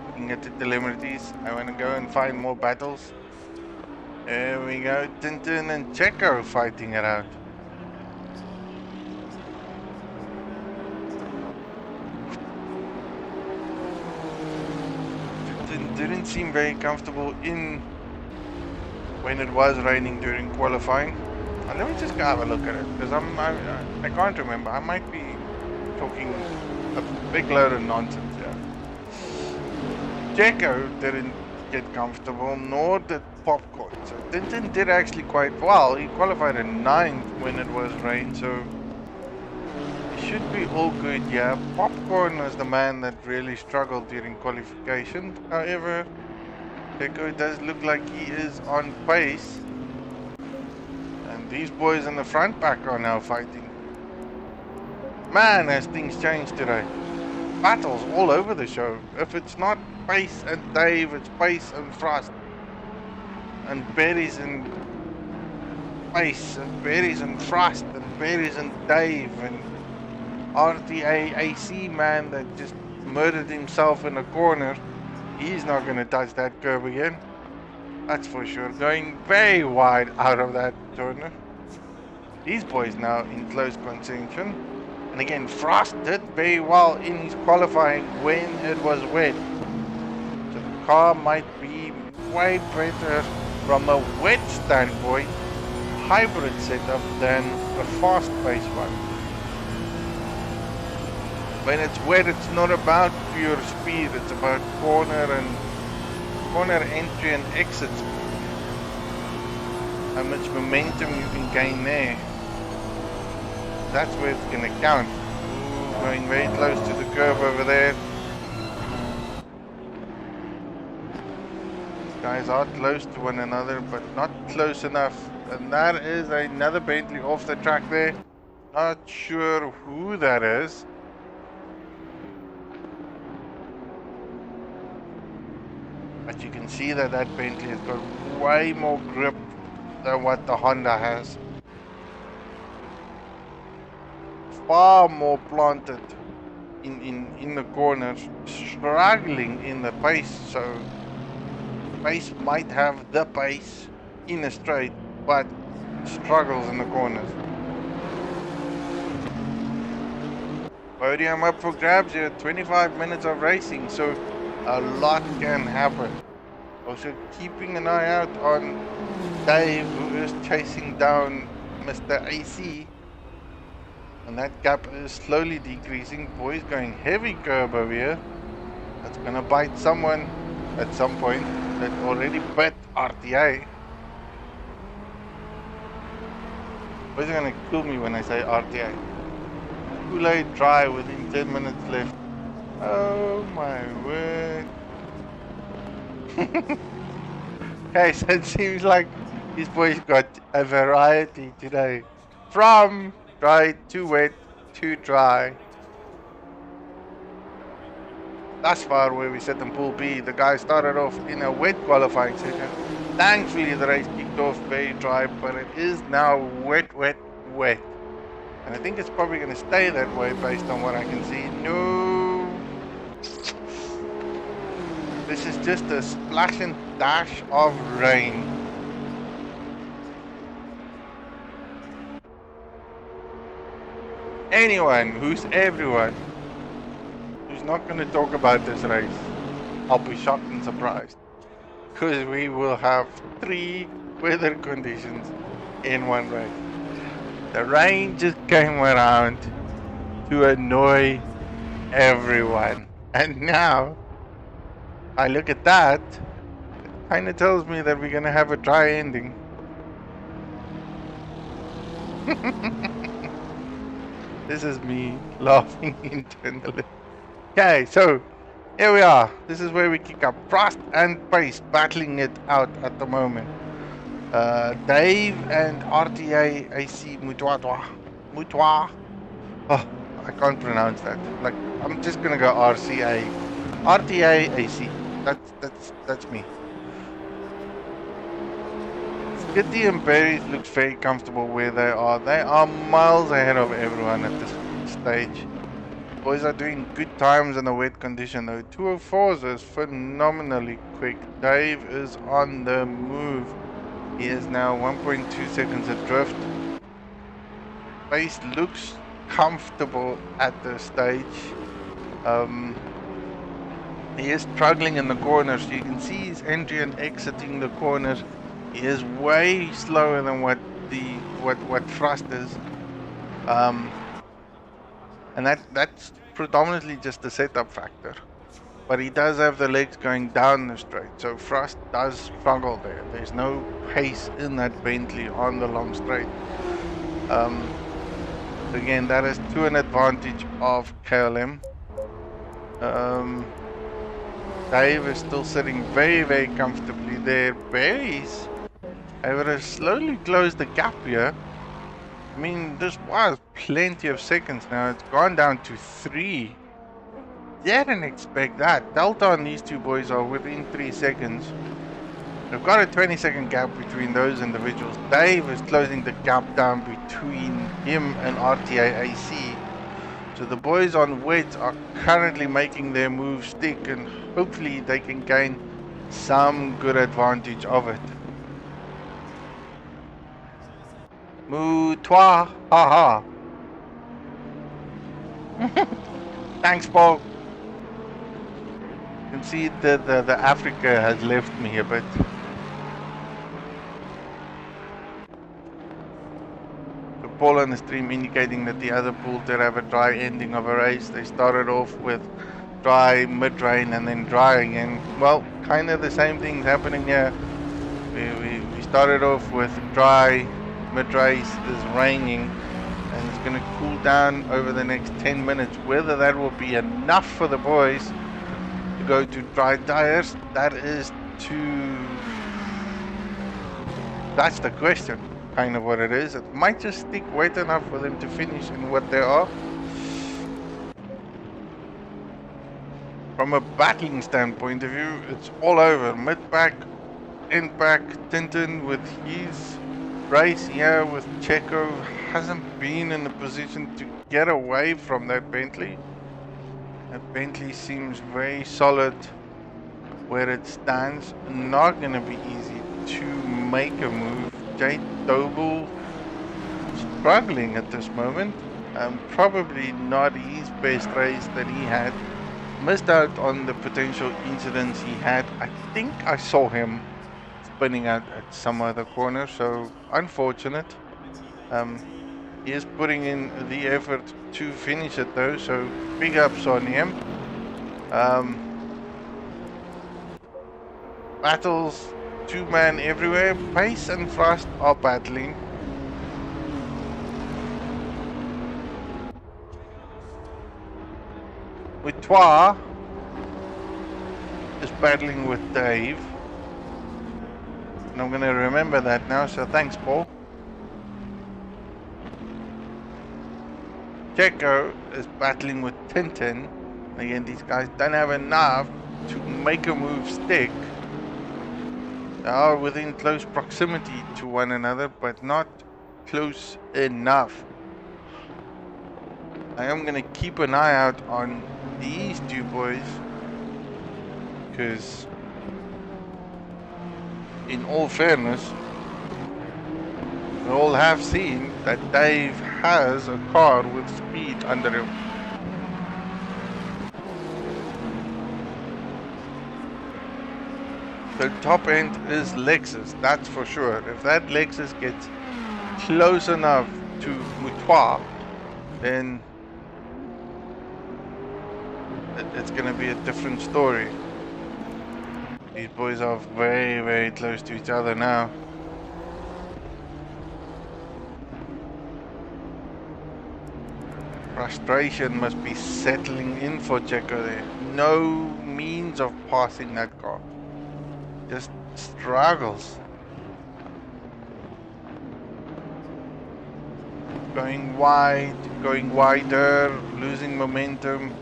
looking at the telemetries. I want to go and find more battles. There we go. Tintin and Checo fighting it out. Didn't seem very comfortable in when it was raining during qualifying. Let me just go have a look at it, because I can't remember. I might be talking a big load of nonsense here. Checo didn't get comfortable, nor did Popcorn. So Tintin did actually quite well. He qualified in 9th when it was rain, so should be all good. Yeah, Popcorn was the man that really struggled during qualification. However, Checo does look like he is on pace, and these boys in the front pack are now fighting. Man, has things changed today. Battles all over the show. If it's not Pace and Dave, it's Pace and Frost, and Berries and Pace, and Berries and Frost, and Berries and Dave, and RTA AC man that just murdered himself in a corner. He's not going to touch that curb again. That's for sure. Going very wide out of that corner. These boys now in close contention. And again, Frost did very well in his qualifying when it was wet. So the car might be way better from a wet standpoint, hybrid setup, than a fast pace one. When it's wet, it's not about pure speed, it's about corner entry and exit speed. How much momentum you can gain there. That's where it's going to count. Ooh, going very close to the curve over there. These guys are close to one another, but not close enough. And that is another Bentley off the track there. Not sure who that is. But you can see that that Bentley has got way more grip than what the Honda has. Far more planted in the corners, struggling in the pace. So pace might have the pace in a straight, but struggles in the corners. Podium up for grabs here, 25 minutes of racing, so a lot can happen. Also keeping an eye out on Dave, who is chasing down Mr. AC. And that gap is slowly decreasing. Boys going heavy curb over here. That's gonna bite someone at some point that already bet RTA. Boys are gonna kill me when I say RTA. Kool-Aid dry within 10 minutes left. Oh my word. Okay, so it seems like these boys got a variety today. From dry to wet to dry. Thus far where we set in Pool B, the guy started off in a wet qualifying session. Thankfully the race kicked off very dry, but it is now wet, wet, wet. And I think it's probably going to stay that way based on what I can see. No. This is just a splash and dash of rain. Anyone who's everyone who's not going to talk about this race I'll be shocked and surprised. Because we will have 3 weather conditions in one race. The rain just came around to annoy everyone. And now, I look at that, it kind of tells me that we're going to have a dry ending. This is me laughing internally. Okay, so here we are. This is where we kick up. Frost and Pace battling it out at the moment. Dave and RTA AC Mutwa. Oh, I can't pronounce that. Like, I'm just gonna go RCA. RTA AC. That's me. Skitty and Berries looks very comfortable where they are. They are miles ahead of everyone at this stage. Boys are doing good times in a wet condition though. 204s is phenomenally quick. Dave is on the move. He is now 1.2 seconds adrift. Pace looks comfortable at this stage. He is struggling in the corners. You can see his entry and exiting the corners. He is way slower than what Frost is. And that's predominantly just the setup factor. But he does have the legs going down the straight, so Frost does struggle there. There's no pace in that Bentley on the long straight. Again, that is to an advantage of KLM. Dave is still sitting very, very comfortably there. Berries able to slowly close the gap here. I mean, this was plenty of seconds now. It's gone down to 3. Didn't expect that. Delta on these two boys are within 3 seconds. They've got a 20-second gap between those individuals. Dave is closing the gap down between him and RTA AC. So the boys on wet are currently making their move stick, and hopefully they can gain some good advantage of it. Mou-toi, haha. Thanks, Paul. You can see the Africa has left me a bit. So Paul on the stream indicating that the other pool did have a dry ending of a race. They started off with dry, mid-rain, and then dry again. Well, kind of the same thing's happening here. We started off with dry, mid-race is raining, and it's going to cool down over the next 10 minutes. Whether that will be enough for the boys to go to dry tires, that's the question, kind of what it is. It might just stick wet enough for them to finish in what they are. From a battling standpoint of view, it's all over. Mid-pack, end-pack, Tintin with his race here with Checo hasn't been in a position to get away from that Bentley. That Bentley seems very solid where it stands. Not going to be easy to make a move. Jade Doble struggling at this moment. Probably not his best race that he had. Missed out on the potential incidents he had. I think I saw him spinning out at some other corner, so unfortunate. He is putting in the effort to finish it though, so big ups on him. Battles, 2-man everywhere. Pace and Frost are battling. Mutwa is battling with Dave. And I'm going to remember that now, so thanks, Paul. Checo is battling with Tintin. Again, these guys don't have enough to make a move stick. They are within close proximity to one another, but not close enough. I am going to keep an eye out on these two boys, because in all fairness, we all have seen that Dave has a car with speed under him. The top end is Lexus, that's for sure. If that Lexus gets close enough to Moutois, then it's gonna be a different story. These boys are very, very close to each other now. Frustration must be settling in for Checo there. No means of passing that car. Just struggles. Going wide, going wider, losing momentum.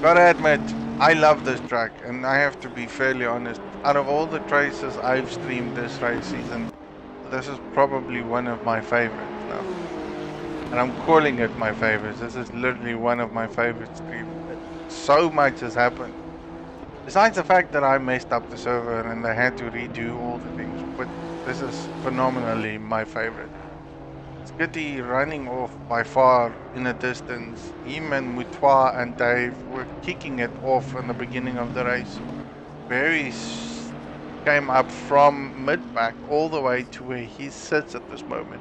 Gotta admit, I love this track, and I have to be fairly honest. Out of all the races I've streamed this race season, this is probably one of my favorites now. And I'm calling it my favorites. This is literally one of my favorite streams. So much has happened. Besides the fact that I messed up the server and I had to redo all the things, but this is phenomenally my favorite. Skitty running off by far in the distance. Him and Moutois and Dave were kicking it off in the beginning of the race. Barry came up from mid-back all the way to where he sits at this moment.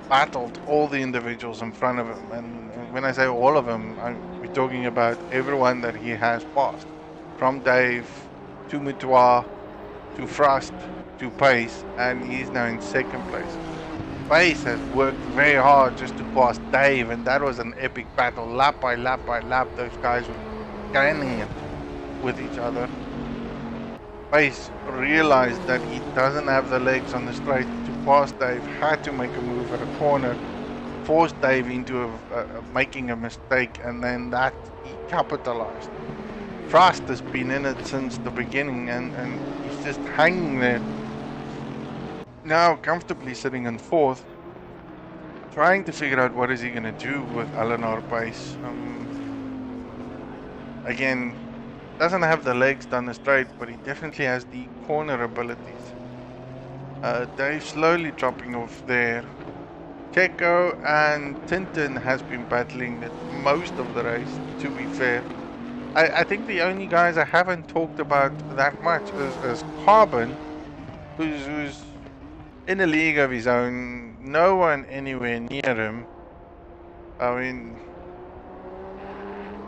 Battled all the individuals in front of him, and when I say all of them, we're talking about everyone that he has passed. From Dave to Moutois to Frost to Pace, and he's now in second place. Pace has worked very hard just to pass Dave, and that was an epic battle, lap by lap by lap. Those guys were canning it with each other. Pace realized that he doesn't have the legs on the straight to pass Dave, had to make a move at a corner, forced Dave into making a mistake, and then that he capitalized. Frost has been in it since the beginning, and he's just hanging there. Now comfortably sitting in fourth, trying to figure out what is he going to do with Eleanor Pace. Again, doesn't have the legs down the straight, but he definitely has the corner abilities. Dave slowly dropping off there. Checo and Tintin has been battling it most of the race, to be fair. I think the only guys I haven't talked about that much is Carbon, who's in a league of his own. No one anywhere near him. I mean,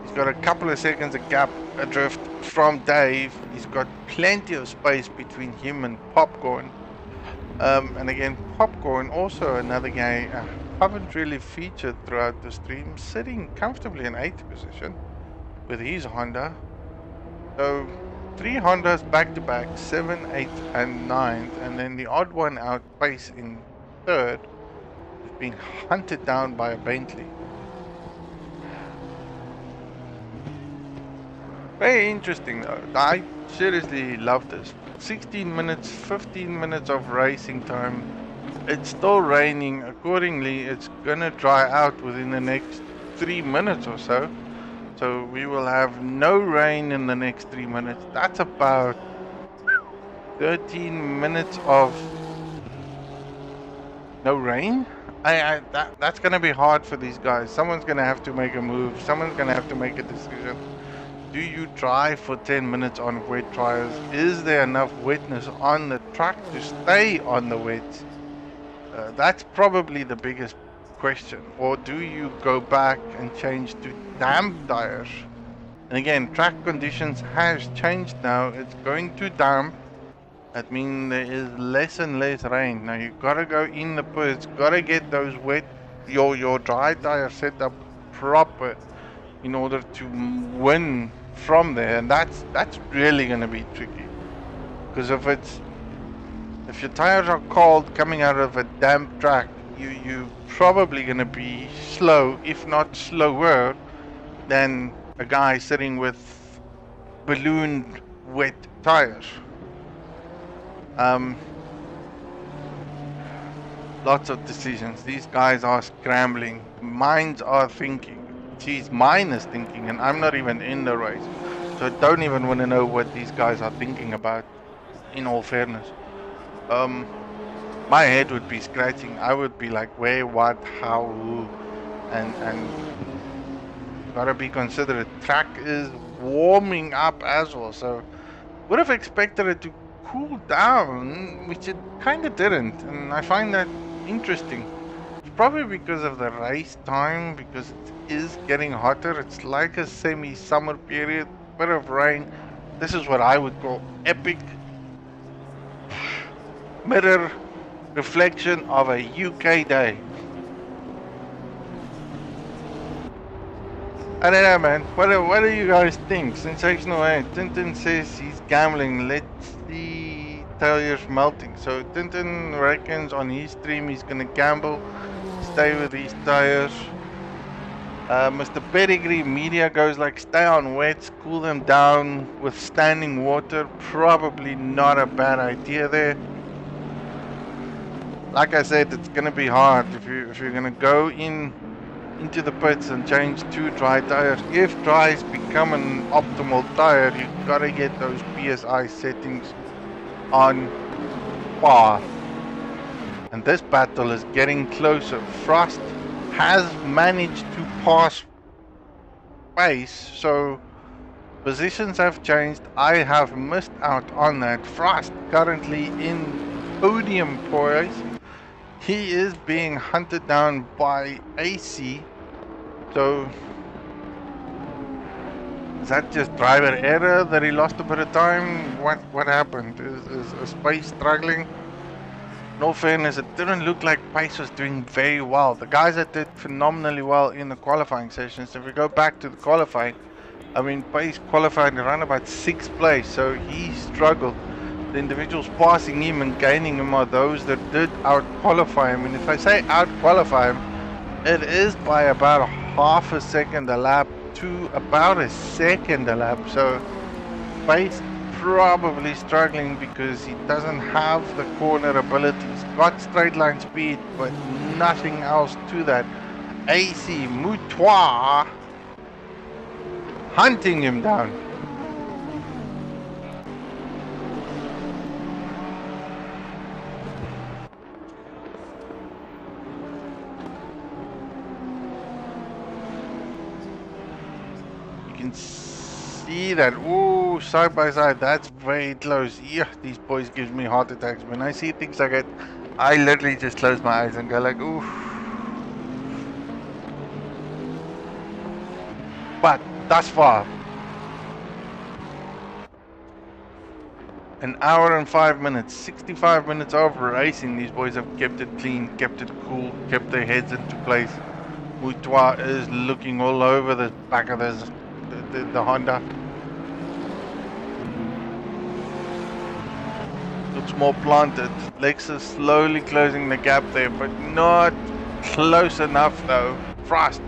he's got a couple of seconds of gap adrift from Dave. He's got plenty of space between him and Popcorn. And again, Popcorn, also another guy I haven't really featured throughout the stream, sitting comfortably in 8th position with his Honda. So 3 Hondas back to back, 7th, 8th and 9th, and then the odd one out, Pace in 3rd, is being hunted down by a Bentley. Very interesting though. I seriously love this. 16 minutes, 15 minutes of racing time. It's still raining. Accordingly, it's gonna dry out within the next 3 minutes or so. So we will have no rain in the next 3 minutes. That's about 13 minutes of no rain. That's gonna be hard for these guys. Someone's gonna have to make a move. Someone's gonna have to make a decision. Do you drive for 10 minutes on wet tires? Is there enough wetness on the track to stay on the wet? That's probably the biggest question. Or do you go back and change to damp tires? And again, track conditions has changed now. It's going to damp. That means there is less and less rain. Now you gotta go in the pits, gotta get those wet, your dry tires set up proper in order to win from there, and that's really gonna be tricky. Because if your tires are cold coming out of a damp track, you probably gonna be slow, if not slower, than a guy sitting with ballooned wet tires. Lots of decisions. These guys are scrambling. Minds are thinking. Geez, mine is thinking, and I'm not even in the race. So I don't even want to know what these guys are thinking about, in all fairness. My head would be scratching. I would be like, where, what, how, who, and gotta be considerate. Track is warming up as well, so would have expected it to cool down, which it kind of didn't, and I find that interesting. It's probably because of the race time, because it is getting hotter. It's like a semi-summer period, bit of rain. This is what I would call epic mirror reflection of a UK day. I don't know, man. What do you guys think? Sensational, eh? Tintin says he's gambling. Let's see tires melting. So Tintin reckons on his stream he's gonna gamble, stay with these tires. Mr. Pedigree Media goes like, stay on wets, cool them down with standing water. Probably not a bad idea there. Like I said, it's gonna be hard if you're gonna go into the pits and change 2 dry tires. If dries become an optimal tire, you gotta get those PSI settings on par. And this battle is getting closer. Frost has managed to pass pace, so positions have changed. I have missed out on that. Frost currently in podium poise. He is being hunted down by AC. So is that just driver error that he lost a bit of time? What happened? Is Pace struggling? No fairness, it didn't look like Pace was doing very well. The guys that did phenomenally well in the qualifying sessions, if we go back to the qualifying, I mean, Pace qualified around about 6th place, so he struggled. The individuals passing him and gaining him are those that did out-qualify him. And if I say out-qualify him, it is by about half a second a lap to about a second a lap. So Pace probably struggling because he doesn't have the corner ability. He's got straight line speed, but nothing else to that. AC Moutois hunting him down. You can see that. Ooh, side by side, that's very close. Yeah, these boys gives me heart attacks. When I see things like that, I literally just close my eyes and go like, ooh. But thus far, an hour and 5 minutes, 65 minutes of racing. These boys have kept it clean, kept it cool, kept their heads into place. Moutois is looking all over the back of the Honda. Looks more planted. Lexus slowly closing the gap there, but not close enough though. Frost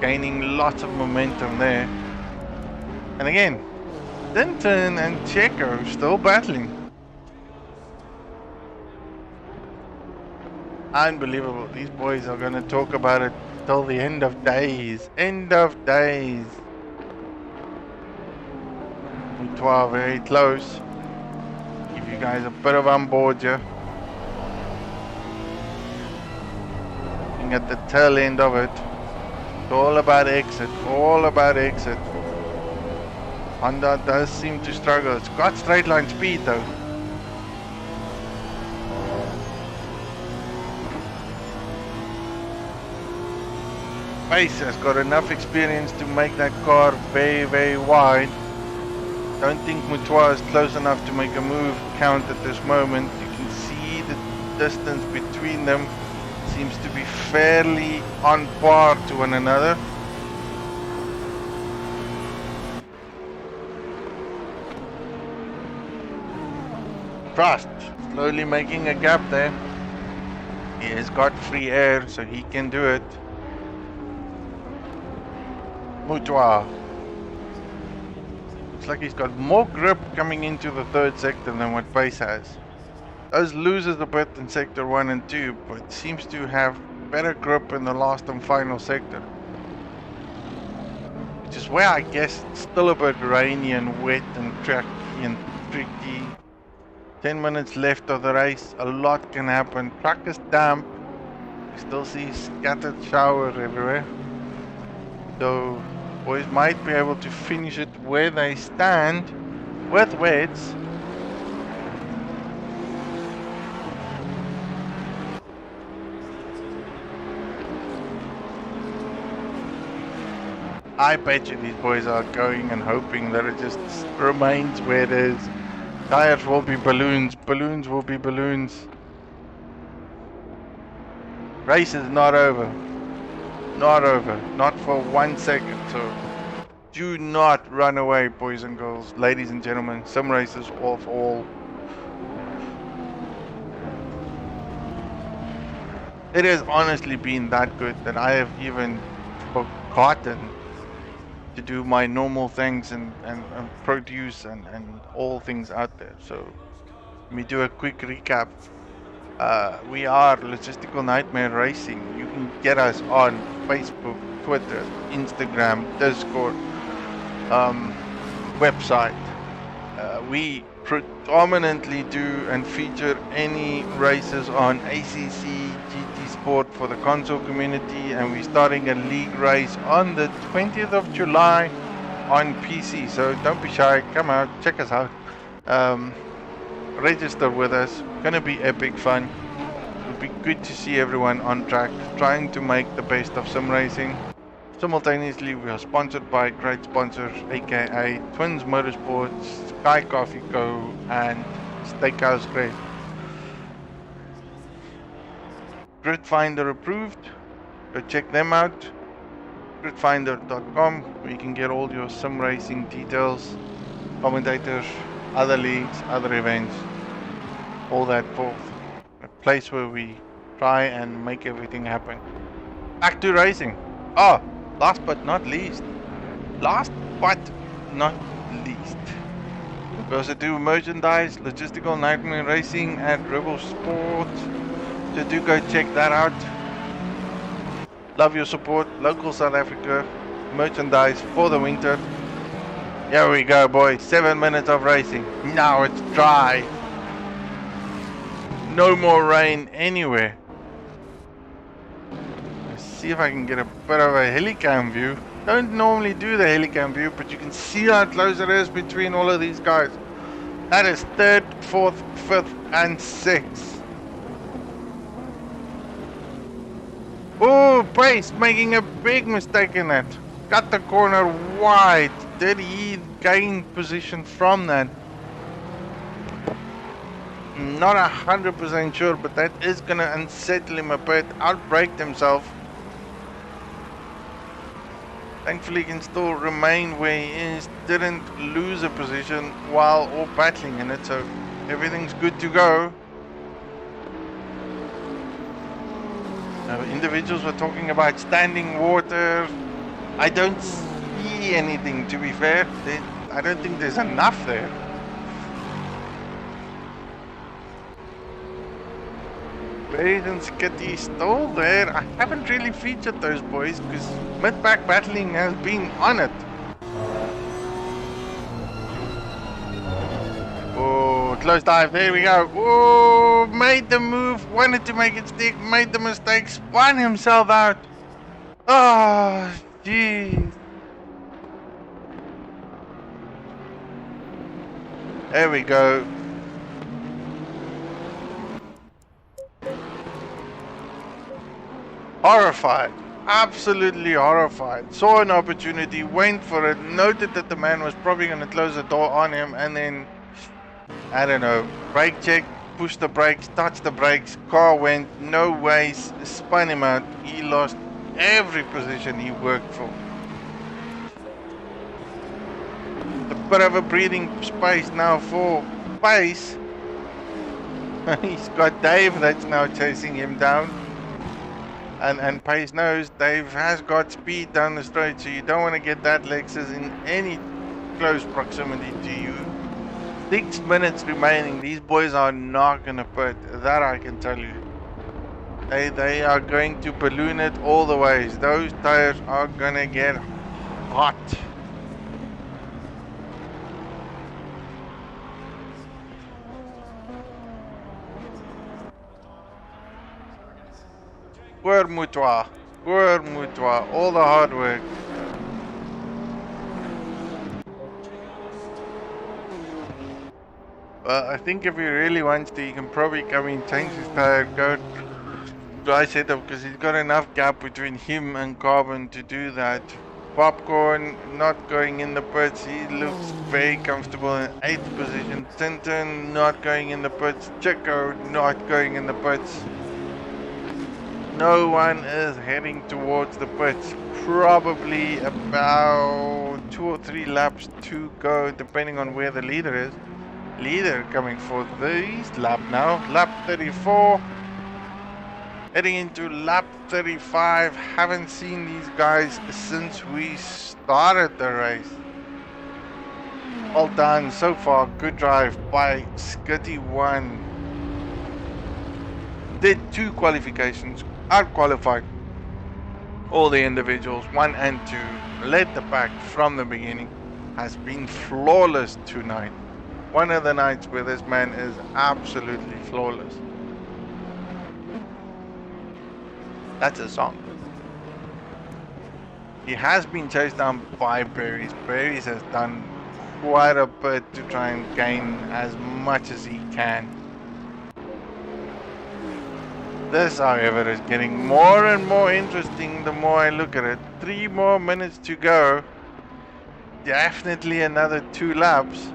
gaining lots of momentum there. And again, Denton and Checo still battling. Unbelievable. These boys are going to talk about it till the end of days. End of days. Moutois very close. Give you guys a bit of on board here. Looking at the tail end of it. It's all about exit. All about exit. Honda does seem to struggle. It's got straight line speed though. Pace has got enough experience to make that car very, very wide. Don't think Moutois is close enough to make a move count at this moment. You can see the distance between them seems to be fairly on par to one another. Frost slowly making a gap there. He has got free air, so he can do it. Moutois. Looks like he's got more grip coming into the third sector than what Pace has. Does loses a bit in sector 1 and 2, but seems to have better grip in the last and final sector. Which is where I guess it's still a bit rainy and wet and tracky and tricky. 10 minutes left of the race, a lot can happen. Track is damp, you still see scattered showers everywhere. So boys might be able to finish it where they stand with wets. I bet you these boys are going and hoping that it just remains where it is. Tires will be balloons, balloons will be balloons. Race is not over. Not over. Not for 1 second. So do not run away, boys and girls, ladies and gentlemen. Some races off all. It has honestly been that good that I have even forgotten to do my normal things and produce and all things out there. So let me do a quick recap. We are Logistical Nightmare Racing. You can get us on Facebook, Twitter, Instagram, Discord, website. We predominantly do and feature any races on ACC, GT Sport for the console community, and we're starting a league race on the 20th of July on PC. So don't be shy, come out, check us out. Register with us. Gonna be epic fun. It'll be good to see everyone on track, trying to make the best of sim racing. Simultaneously, we are sponsored by great sponsors, aka Twins Motorsports, Sky Coffee Co, and Steakhouse Grey. Grid Finder approved. Go check them out. Gridfinder.com, where you can get all your sim racing details, commentators, other leagues, other events, all that forth. A place where we try and make everything happen. Back to racing. Oh, last but not least. Last but not least. We also do merchandise, Logistical Nightmare Racing at Rebel Sport. So do go check that out. Love your support, local South Africa, merchandise for the winter. Here we go, boys. 7 minutes of racing. Now it's dry. No more rain anywhere. Let's see if I can get a bit of a helicam view. Don't normally do the helicam view, but you can see how close it is between all of these guys. That is 3rd, 4th, 5th, and 6th. Oh, Pace making a big mistake in that. Got the corner wide. Did he gain position from that? Not 100% sure, but that is gonna unsettle him a bit. Outbraked himself. Thankfully, he can still remain where he is. Didn't lose a position while all battling in it, so everything's good to go. Individuals were talking about standing water. I don't see anything, to be fair. I don't think there's enough there. Wade and Skitty still there. I haven't really featured those boys because mid-pack battling has been on it. Oh, close dive. There we go. Oh, made the move. Wanted to make it stick. Made the mistake. Spun himself out. Oh, jeez. There we go. Horrified. Absolutely horrified. Saw an opportunity, went for it, noted that the man was probably going to close the door on him, and then, I don't know, brake check, pushed the brakes, touched the brakes, car went, no ways, spun him out. He lost every position he worked for. A bit of a breathing space now for Pace. He's got Dave that's now chasing him down. And Pace knows Dave has got speed down the straight, so you don't want to get that Lexus in any close proximity to you. 6 minutes remaining. These boys are not going to put. That I can tell you. They are going to balloon it all the ways. Those tires are going to get hot. Poor Mutua, all the hard work. Well, I think if he really wants to, he can probably come in, change his tire, go dry setup, because he's got enough gap between him and Carbon to do that. Popcorn not going in the pits. He looks very comfortable in 8th position. Tintin not going in the pits. Chico not going in the pits. No one is heading towards the pits. Probably about 2 or 3 laps to go, depending on where the leader is. Leader coming for this lap now. Lap 34. Heading into lap 35. Haven't seen these guys since we started the race. Well done so far. Good drive by Skitty1. Did 2 qualifications. Out-qualified all the individuals, 1 and 2. Led the pack from the beginning. Has been flawless tonight. One of the nights where this man is absolutely flawless. That's a song. He has been chased down by Berries. Berries has done quite a bit to try and gain as much as he can. This, however, is getting more and more interesting the more I look at it. 3 more minutes to go. Definitely another 2 laps.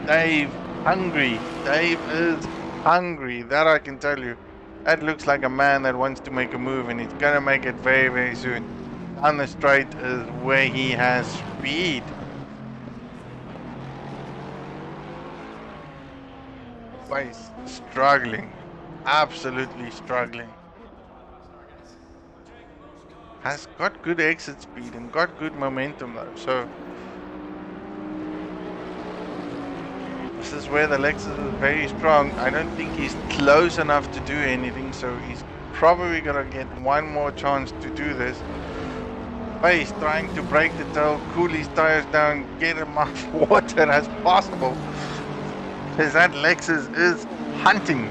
Dave, hungry. Dave is hungry. That I can tell you. That looks like a man that wants to make a move, and he's gonna make it very, very soon. Down the straight is where he has speed. But he's struggling. Absolutely struggling. Has got good exit speed and got good momentum though, so this is where the Lexus is very strong. I don't think he's close enough to do anything, so he's probably gonna get one more chance to do this. But he's trying to break the tail, cool his tires down, get him off water as possible, because that Lexus is hunting.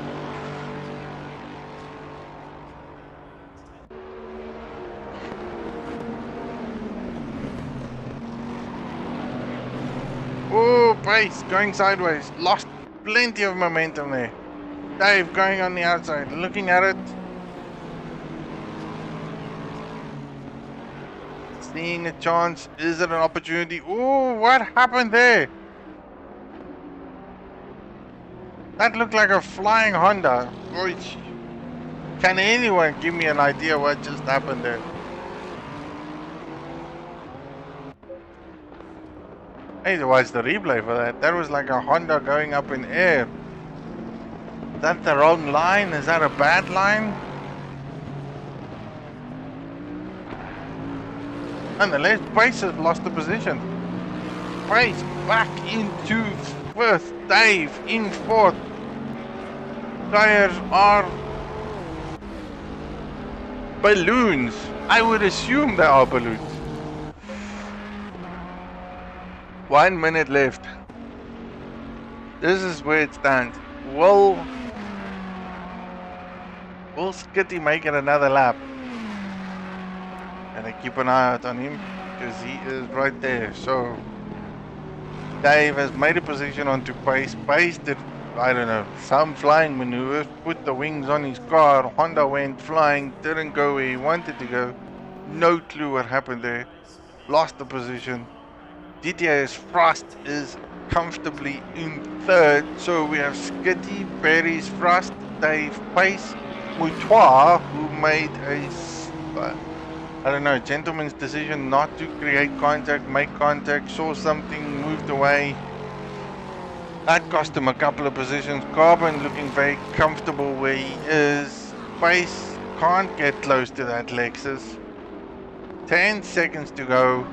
Oh, pace going sideways. Lost plenty of momentum there. Dave going on the outside, looking at it. Seeing a chance. Is it an opportunity? Oh, what happened there? That looked like a flying Honda. Can anyone give me an idea what just happened there? I need to watch the replay for that. That was like a Honda going up in air. Is that the wrong line? Is that a bad line? Nonetheless, Pace has lost the position. Pace back into 1st. Dave in 4th. Tires are balloons. I would assume they are balloons. 1 minute left. This is where it stands. Will Skitty make it another lap? And I keep an eye out on him because he is right there. So Dave has made a position onto Pace. Pace did, I don't know, some flying maneuvers, put the wings on his car. Honda went flying, didn't go where he wanted to go. No clue what happened there. Lost the position. DTA's Frost is comfortably in 3rd. So we have Skitty, Berries, Frost, Dave, Pace, Moutoir, who made a I don't know, gentleman's decision not to create contact, make contact, saw something, moved away. That cost him a couple of positions. Carbon looking very comfortable where he is. Pace can't get close to that Lexus. 10 seconds to go.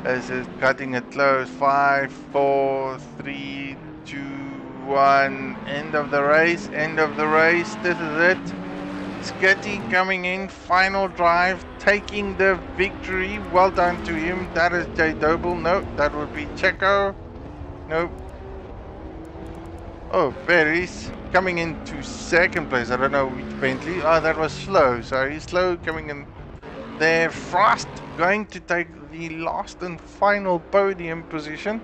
This is cutting it close. 5, 4, 3, 2, 1. End of the race, end of the race. This is it. Skitty coming in, final drive, taking the victory. Well done to him. That is J Doble. No, that would be Checo. Nope. Oh, Berries coming into 2nd place. I don't know which Bentley. Oh, that was Slow. Sorry, Slow coming in there. Frost going to take the last and final podium position.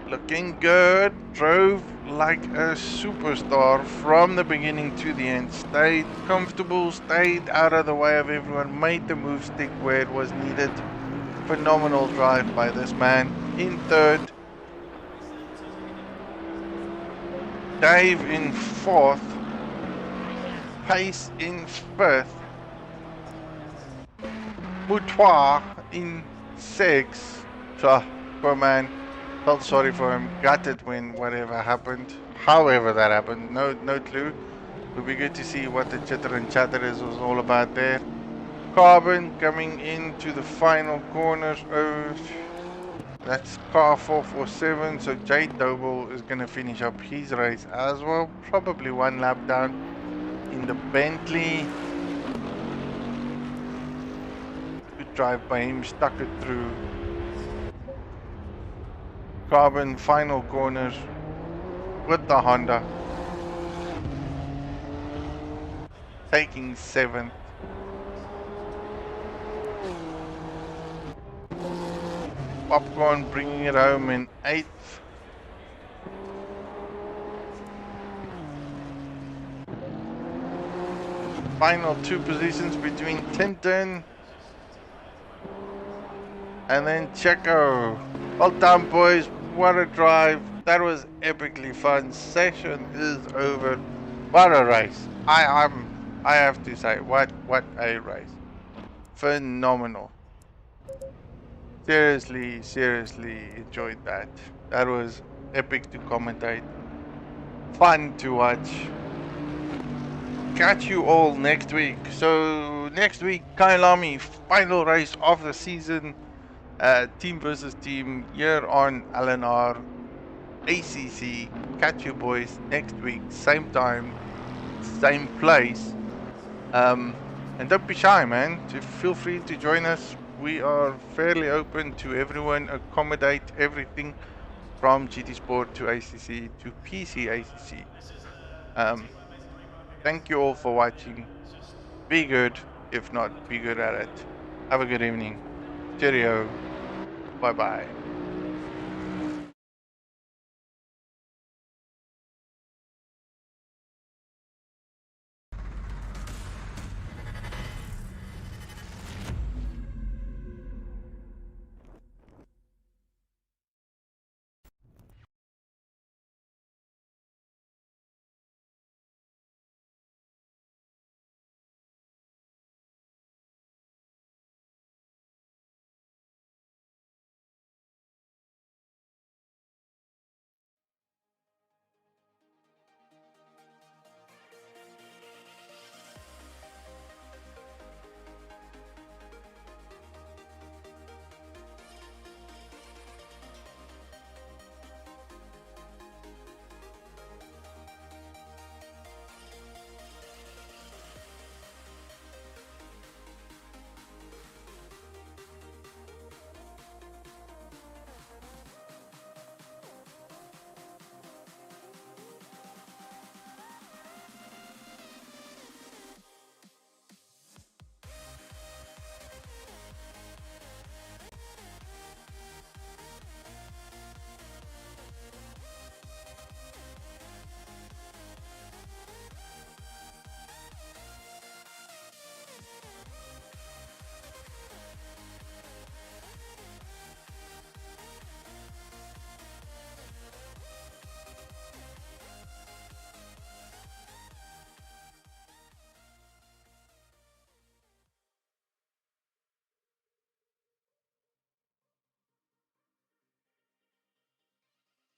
Looking good. Drove like a superstar from the beginning to the end. Stayed comfortable, stayed out of the way of everyone, made the move stick where it was needed. Phenomenal drive by this man. In third, Dave in fourth, Pace in fifth, Moutoir in sixth. So, poor man. Felt sorry for him. Gutted when whatever happened. However that happened. No clue. It'll be good to see what the chitter and chatter is was all about there. Carbon coming into the final corners. Oh, that's car 447. So Jade Doble is going to finish up his race as well. Probably one lap down in the Bentley. Good drive by him. Stuck it through. Carbon final corners with the Honda. Taking 7th. Popcorn bringing it home in 8th. Final 2 positions between Tintin and then Checo. Well done, boys. What a drive. That was epically fun. Session is over. What a race. I have to say, what a race. Phenomenal. Seriously enjoyed that. That was epic to commentate. Fun to watch. Catch you all next week. So next week, Kailami, final race of the season. Team versus team here on LNR ACC. Catch you boys next week, same time, same place. And don't be shy, man. Feel free to join us. We are fairly open to everyone, accommodate everything from GT Sport to ACC to PC ACC. Thank you all for watching. Be good, if not, be good at it. Have a good evening. Cheerio. Bye bye.